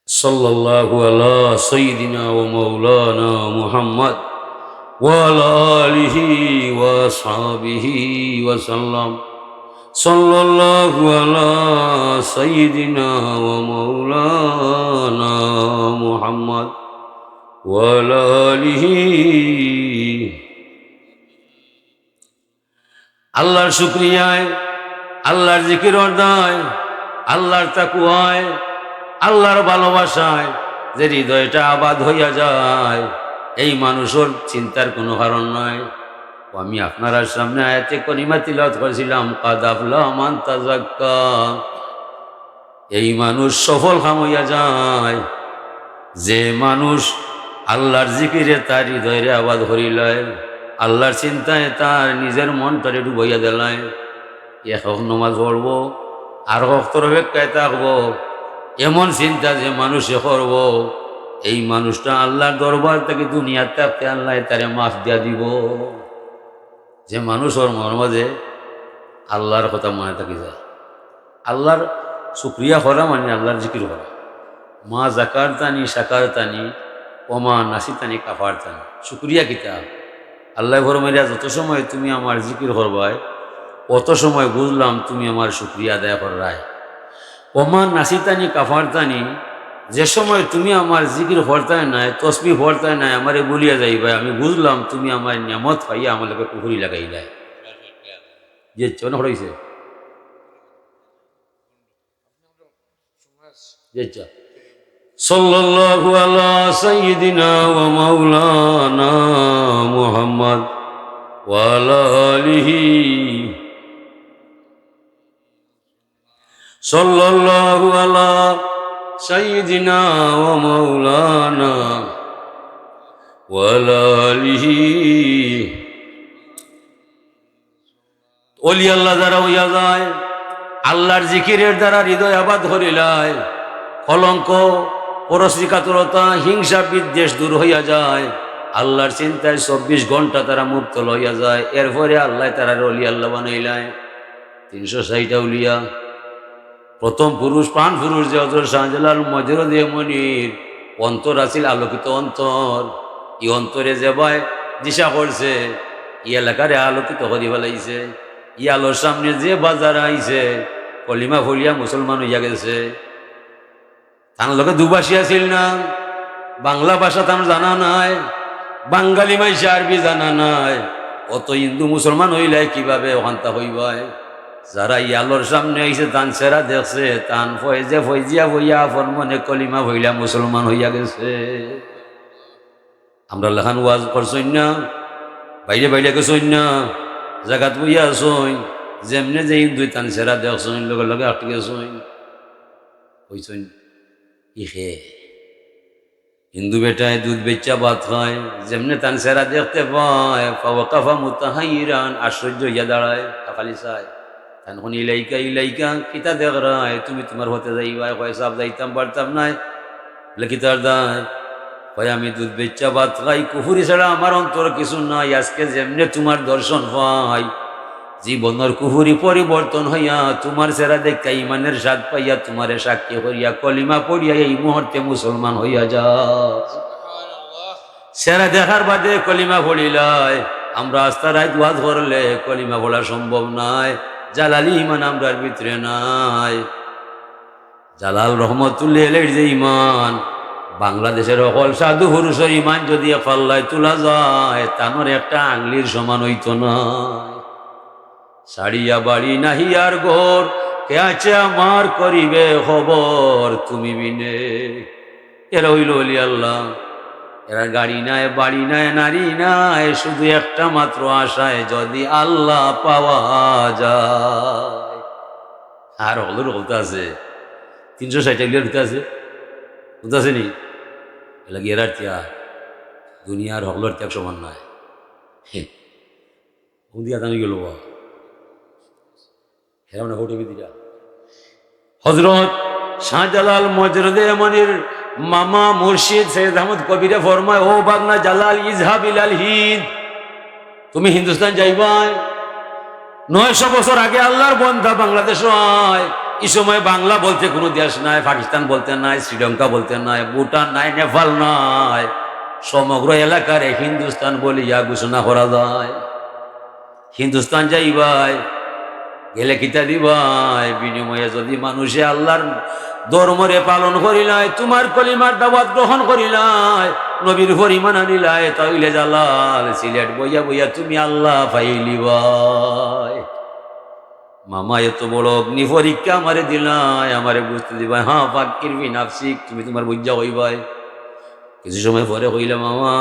সাল্লাল্লাহু আলা সাইয়্যিদিনা ওয়া মাওলানা মুহাম্মদ ওয়া আলা আলিহি ওয়া সাহবিহি ওয়া সাল্লাম। সাল্লাল্লাহু আলা সাইয়্যিদিনা ওয়া মাওলানা মুহাম্মদ ওয়া আলা আলিহি। আল্লাহর শুকরিয়ায়, আল্লাহর জিকির অর্দায়, আল্লাহর তাকওয়ায়, আল্লাহর ভালোবাসায় যে হৃদয়টা আবাদ হইয়া যায়, এই মানুষের চিন্তার কোনো কারণ নাই। আমি আপনার সামনে আয়াতে করিমা তিলাওয়াত করেছিলাম, কাদ আফলাহা মান তাযাক্কা। এই মানুষ সফল কাম হইয়া যায় যে মানুষ আল্লাহর জিকিরে তার হৃদয়ে আবাদ করিলায়, আল্লাহর চিন্তায় তার নিজের মনটারে ডুবাইয়া দিলায়। এক নমাজ পড়ব আর অক্তর অপেক্ষায় থাকবো, এমন চিন্তা যে মানুষে করব, এই মানুষটা আল্লাহর দরবার থেকে দুনিয়ার থাকতে আল্লাহ তারে মাফ দিয়া দিব। যে মানুষ ওর মনের মাঝে আল্লাহর কথা মনে থাকি যায়, আল্লাহর শুক্রিয়া করা মানে আল্লাহর জিকির করা। মা জাকার তানি সাকার তানি ওমা নাসি তানি কাফার তানি। শুক্রিয়া কিতাব আল্লাহ ফরমাইয়া যত সময় তুমি আমার জিকির করবাই অত সময় বুঝলাম তুমি আমার শুক্রিয়া আদায় করায়। ওমান নাসিতানি কাফারতানি, যে সময় তুমি আমার জিকির হরতায় নাই, তসবি হরতায় নাই, আমারে বলিয়া যাইবাই, আমি বুঝলাম তুমি আমার নিয়ামত পাইয়া আমাকে পুকুরি লাগাইলাই। যে চন হইছে যে সাল্লাল্লাহু আলা সাইয়্যিদিনা ওয়া মাওলানা মুহাম্মদ ওয়া আলা আলিহি সাল্লাল্লাহু আলা সাইয়্যিদিনা ওয়া মাওলানা ওয়া আলা আলিহি। ওলি আল্লাহ যারা হইয়া যায়, আল্লাহর জিকিরের দ্বারা হৃদয় আবাদ করিলায়, কলঙ্ক পরশ্রীকাতরতা হিংসা বিদ্বেষ দূর হইয়া যায়, আল্লাহর চিন্তায় 24 ঘন্টা তারা মুক্ত লইয়া যায়। এরপরে আল্লাহ তারা ওলি আল্লাহ বানাইলায় 360টা উলিয়া। প্রথম পুরুষ প্রাণ পুরুষ যে হযরত শাহজালাল মজরুদ মনির অন্তর আছিল আলোকিত অন্তর। এই অন্তরে যে ভাই দিশা করছে, ই এলাকারে আলোকিত করি ফেলাইছে। ই আলোর সামনে যে বাজার আইছে কলিমা ফলিয়া মুসলমান হইয়া গেছে। তার লোকে দুভাষী আছিল না, বাংলা ভাষা তার জানা নাই, বাঙালি মাইসে আরবি জানা নাই, অত হিন্দু মুসলমান হইলে কিভাবে ওখানটা হইবাই। যারা ইয়ালোর সামনে আইসে তান সেরা দেখছে, তান ফয়জে ফয়জিয়া হইয়া ফরমনে কলিমা হইলা মুসলমান হইয়া গেছে। আমরা লেখান ওয়াজ করছই না, বাইরে বাইরে গেছই না, জায়গাত বইয়া আসই, যেমনে যে হিন্দু তান সেরা দেখছই, লগে লগে আটকে গেছই হইছই। ইহে হিন্দু বেটায় দুধ বেচা ভাত খায়, যেমনে তান সেরা দেখতে পায় ফাওয়াকাফা মুতাহাইরান, আশ্চর্য হইয়া দাঁড়ায়, খালি চায়। তখন ইলাইকা ইলাইকা কিতা দেখ রায়, তুমি তোমার হতে যাইবা, কয় সাপ যাইতাম পারতাম নাই, বলে কিতার দায়, কয় আমি দুধ বেচা ভাত খাই, কুফুরি ছাড়া আমার অন্তর কিছু নাই। আজকে যেমনে তোমার দর্শন পাই, জীবনের কুহুরি পরিবর্তন হইয়া তোমার সেরা দেখা ইমানের স্বাদ পাইয়া তোমারে সাক্ষী করিয়া কলিমা পড়িয়া এই মুহূর্তে মুসলমান হইয়া যাও। সেরা দেখার বাদে কলিমা পড়িলাই আমরা আস্থা রাত ওয়াজ করলে কলিমা পড়া সম্ভব নয়। জালালি ইমান আমরার ভিতরে নাই। জালাল রহমতুল্লাহ আলাইহির যে ইমান, বাংলাদেশের অকল সাধু পুরুষের ইমান যদি পাল্লায় তোলা যায় তানোর একটা আংলির সমান হইত না। সাড়িয়া বাড়ি নাহিয়ার ঘর, কে আছে আমার করিবে খবর তুমি বিনে। এরা হইল অলি আল্লাহ। এরা গাড়ি নাই, বাড়ি নাই, নারী নাই, শুধু একটা মাত্র আশায় যদি আল্লাহ পাওয়া যায়। আর হলুর হলতে আছে 360 হলতে আছে, হলতে আছে নি এলা গিয়ার ত্যাগ দুনিয়ার হকলোর ত্যাগ সমান নাই। দিয়া দামি গেল হজরত শাহজালাল মজরদে এমানির মামা মুর্শিদ সৈয়দ আহমদ কবিরে ফরমায়, ও বাগনা জালাল ইজহাব ইলাল হিন্দ, তুমি হিন্দুস্তান যাইবাই। 900 বছর আগে আল্লাহর বন্ধা বাংলাদেশ হয়। এই সময় বাংলা বলতে কোনো দেশ নাই, পাকিস্তান বলতে নাই, শ্রীলঙ্কা বলতে নাই, ভুটান নাই, নেপাল নাই, সমগ্র এলাকার হিন্দুস্তান বলিয়া ঘোষণা করা যায়। হিন্দুস্তান যাইবাই, গেলে কিতা দিবাই, বিনিময়ে যদি মানুষে আল্লাহর ধর্মরে পালন করিলাই, তোমার কলিমার দাওয়াত গ্রহণ করিলাই, নবীর পরিমাণ আনিলাই, তাইলে জালাল সিলেট বইয়া বইয়া তুমি আল্লাহ পাইলিবাই। মামা এত বড় অগ্নি পরীক্ষা আমারে দিলাই, আমারে বুঝতে দিবাই, হ্যাঁ ফাকির বি নাফসিক, তুমি তোমার বুঝা হইবাই। কিছু সময় পরে কইলাম, মামা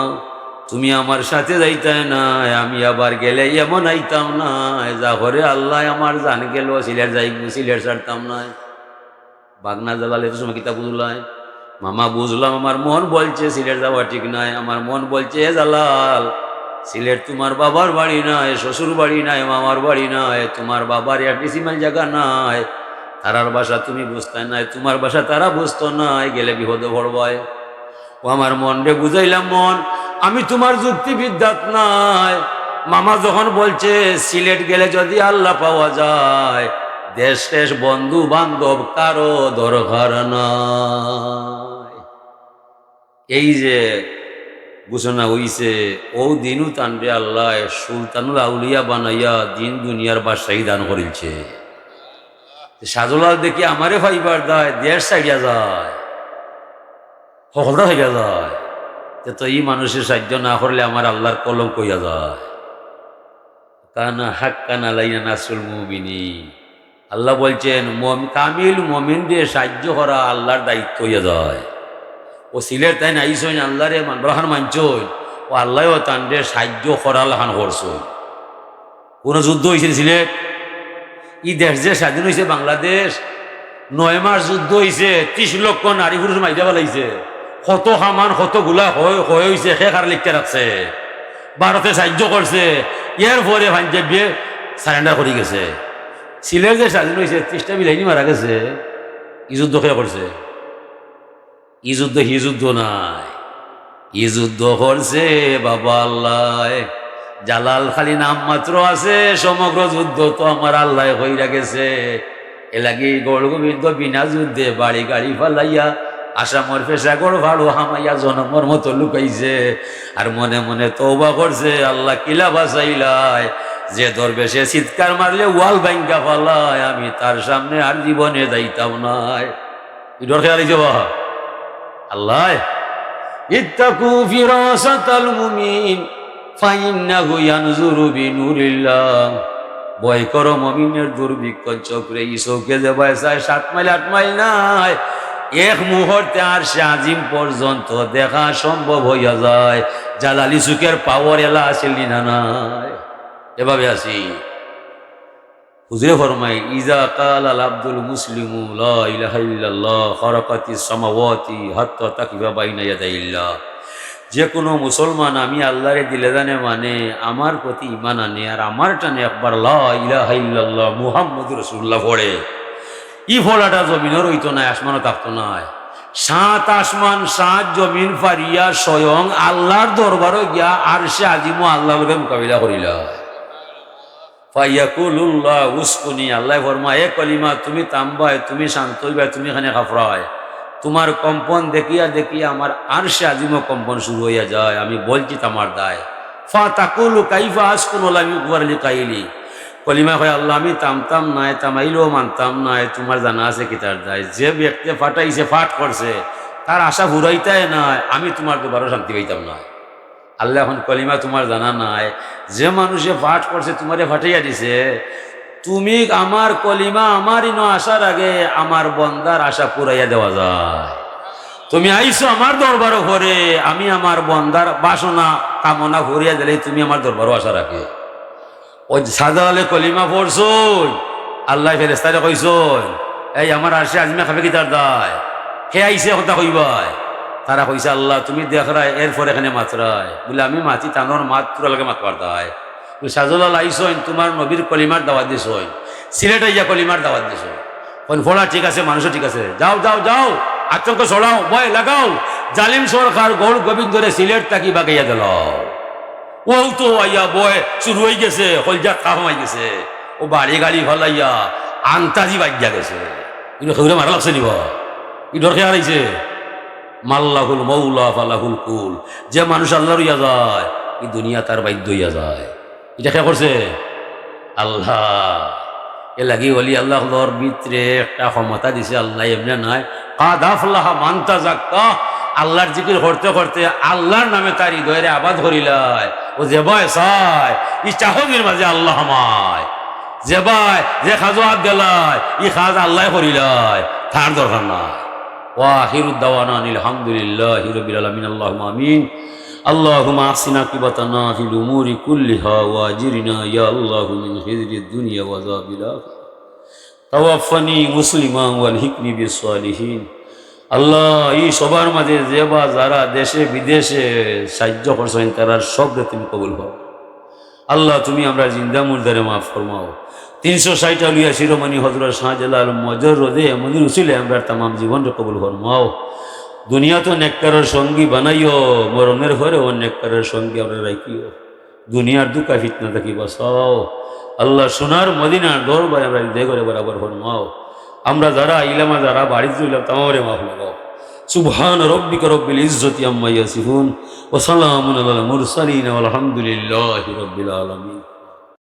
তুমি আমার সাথে যাইতে না, আমি আবার গেলে এমন আইতাম না, যা করে আল্লাহ আমার জান গেল সিলেট যাইব, সিলেট ছাড়তাম না। বাগনা জালাল এত সময় কিতা বুঝলাই, মামা বুঝলাম আমার মন বলছে সিলেট যাওয়া ঠিক নাই, আমার মন বলছে এ জালাল সিলেট তোমার বাবার বাড়ি নাই, শ্বশুর বাড়ি নাই, মামার বাড়ি নাই, তোমার বাবার এক ডিসিমাল জায়গা নাই, তারার বাসা তুমি বুঝতে নাই, তোমার বাসা তারা বুঝতো নাই, গেলে বিপদে ভরবায়। ও আমার মন রে বুঝাইলাম, মন আমি তোমার যুক্তিবিদ্যাত নাই। মামা যখন বলছে সিলেট গেলে যদি আল্লাহ পাওয়া যায়, দেশ শেষ বন্ধু বান্ধব কারো দরকার নাই। এই যে ঘোষণা হইছে, ও দিনু তানরে আল্লাহ সুলতানুল আউলিয়া বানাইয়া দিন দুনিয়ার বাদশাহী দান করিলছে। সাজলাল দেখি আমারে ফাইবার দেয়, দেশ চাইয়া যায়, সকলটা হইয়া যায়। তো এই মানুষের সাহায্য না করলে আমার আল্লাহর কলম কইয়া যায়। কানা হাক্কান আলাইনা নাসরুল মুমিনিন, আল্লাহ বলছেন কামিল মুমিনরে সাহায্য করা আল্লাহর দায়িত্ব হইয়া যায়। ও সিলেট তাই না আইসইন আল্লাহরে মানবাহান মানছই, ও আল্লাহও তানরে সাহায্য করা লাহান করছই। কোন যুদ্ধ হয়েছে সিলেট? ই দেশ যে স্বাধীন হয়েছে বাংলাদেশ, 9 মাস যুদ্ধ হয়েছে, 30 লক্ষ নারী পুরুষ মাইরা ফেলাইছে, কত সামান কত গুলা হয়েছে, শেখার লিখতে রাখছে, ভারতে সাহায্য করছে, এর পরে পাঞ্জাব বিয়ে সারেন্ডার করে গেছে। সিলেট যে স্বাধীন হয়েছে 30টা বিলাইনি মারা গেছে, ই যুদ্ধ খেয়ে করছে। ই যুদ্ধ হি যুদ্ধ নাই, ই যুদ্ধ করছে বাবা আল্লাহ। জালাল খালি নাম মাত্র আছে, সমগ্র যুদ্ধ তো আমার আল্লাহ হইরা গেছে। এলাকি গৌর গোবিন্দ বিনা যুদ্ধে বাড়ি গাড়ি ফালাইয়া আসামর পেশাগর ভাড়ো হামাইয়া জনমর মতো লুকাইছে, আর মনে মনে তওবা করছে, আল্লাহ কিলা বাঁচাইলাই, যে দরবেশে চিৎকার মারলে ওয়াল ভাঙ্গা ফালায়, আমি তার সামনে আর জীবনে যাইতাম নাই। ডর খেয়ালি যাবা আল্লাহ, ইত্তাকু ফিরাসাতাল মুমিন ফাইন্নাহু ইয়ানজুরু বিনুরিল্লাহ, ভয় করো মুমিনের দুর্ভিক্ষণ চক্রে, ই চৌকে যাবায় চায় 7 মাইল 8 মাইল নাই, এক মুহূর্তে আর সে আজিম পর্যন্ত দেখা সম্ভব হইয়া যায়। জালালি চুকের পাওয়ার এলা আসিল না নাই, এভাবে আসি। হুজুরে ফরমাই, ইজা কাল আল আব্দুল মুসলিমু লা ইলাহা ইল্লাল্লাহ খারাকাতিস সামাওয়াতি হাত্তা তাকিবা বাইনা ইয়াদাইল্লাহ, যে কোনো মুসলমান আমি আল্লাহরে দিলে জানে মানে আমার প্রতি ঈমান আনে, আর আমার টানে একবার লা ইলাহা ইল্লাল্লাহ মুহাম্মদুর রাসূলুল্লাহ পড়ে, ই ফলাটা জমিনের হইতো না, আসমানও থাকতো না। 7 আসমান 7 জমিন পারিয়া স্বয়ং আল্লাহর দরবারও গিয়া আর সে আজিমও আল্লাহর লোকে মোকাবিলা করিলা। ফাইয়াকুলুল্লাহ উসকুনি, আল্লাহ ফরমা এ কলিমা তুমি তামবায়, তুমি শান্ত হইবা, তুমি এখানে খাফরায়। তোমার কম্পন দেখিয়া দেখিয়া আমার আরশে আজিমও কম্পন শুরু হইয়া যায়, আমি বলছি তামার দায়। ফা তাকুলু কাইফা আসকুন ওলাম ইউকবার লিকাইলি, কলিমা কয় আল্লাহ আমি তামতাম নাই, তামাইলেও মানতাম নাই, তোমার জানা আছে কি তার দায়। যে ব্যক্তি ফাটাইছে, ফাট করছে, তার আশা ঘুরাইতাই নাই, আমি তোমার দরবারও শান্তি পাইতাম না। আল্লাহ এখন কলিমা তোমার জানা নাই, যে মানুষে পাঠ করছে তোমারে ফাটাইয়া দিছে, তুমি আমার কলিমা আমারই আসার আগে আমার বন্দার আশা পুরাইয়া দেওয়া যায়। তুমি আইসো আমার দরবারও করে, আমি আমার বন্দার বাসনা কামনা করিয়া দিলে তুমি আমার দরবারও আশা রাখে। ওই সাদা আলে কলিমা পড়ছো, আল্লাহ ফেরেস্তারে কইস এই আমার আসে আজমে খাবে কি তার দায়, হে আইসে কথা কইবাই। তারা কইছে আল্লাহ তুমি দেখরায়, এরপর এখানে মাত্রায় বলে আমি মাতি টানোর মাত তোরা লাগে মাতবার দায়। সাজুলাল আইসইন তোমার নবীর কলিমার দাওয়াত দিছইন, সিলেটে ইয়া কলিমার দাওয়াত দিছ, ফোড়া ঠিক আছে, মানুষও ঠিক আছে, যাও যাও যাও, আতঙ্ক ছড়াও, ভয় লাগাও, জালিম সরকার গৌর গোবিন্দরে সিলেট তাকি বাগাইয়া দিল। ও তো আইয়া বয় শুরু হয়ে গেছে, হলজা কাম হয়ে গেছে, ও বাড়ি গাড়ি ফলাইয়া আন্তাজি বাজ্যা গেছে। কিন্তু সেগুলো মারা লাগছে নিব, ই ডর খেয়ে হারাইছে। মাল্লাহুল মৌলা ফালাহুল কুল, যে মানুষ আল্লাহ রইয়া যায়, এই দুনিয়া তার বাধ্য হইয়া যায়। এটা খেয়া করছে আল্লাহ। এ লাগি বলি আল্লাহর ভিতরে একটা ক্ষমতা দিছে আল্লাহ, এমনি নয়। কাদ আফলাহ মান তাযাক্কা, আল্লাহর জিকির করতে করতে আল্লাহর নামে তার হৃদয়ে আবাদ করিলায়। ও যে ভয় চায় ই চাহনির মাঝে আল্লাহ আমায়, যে ভাই যে খাজো হাত দিলায় ই খাজ আল্লাহ করিলায়, তার দরকার নাই। ওয়াখিরুদ দাওয়ানা আলহামদুলিল্লাহি রাব্বিল আলামিন, আল্লাহুম্মা আমিন। আল্লাহুম্মা আহসিন আকিবাতানা ফিল উমুরি কুল্লিহা ওয়াজিরনা ইয়া আল্লাহু মিন খিজরিদ দুনিয়া ওয়া যাবিল আখিরাহ। তাওয়াফফানি মুসলিমান ওয়াল হিকনি বিস সালিহিন। আল্লাহ এই সবার মাঝে যে বা যারা দেশে বিদেশে সাহায্য করছেন তারা সবরে তুমি কবুল করো। আল্লাহ তুমি আমরা জিন্দা মুর্দারে মাফ ফরমাও। 360 আলিয়া শিরোমণি হযরত শাহজালাল মজর রোদে এমনির উসিলে আমরা তাম জীবনকে কবুল ফরমাও। দুনিয়া তো নেককারের সঙ্গী বানাইও, মরণের ঘরে ও নেককারের সঙ্গী আমরা রাখিও। দুনিয়ার দুঃখা ফিতনা থাকি বাঁচাও। আল্লাহ সোনার মদিনার দরবারে আমরা হৃদয় করে বরাবর ফরমাও। আমরা যারা ইলামা যারা বাড়িতে রইলাম তামারে মাফ লাগাও। সুবহান রব্বিকা রব্বিল ইজ্জতি আম্মা ইয়াসিফুন ওয়া সালামুন আলাল মুরসালিন ওয়া আলহামদুলিল্লাহি রাব্বিল আলামিন।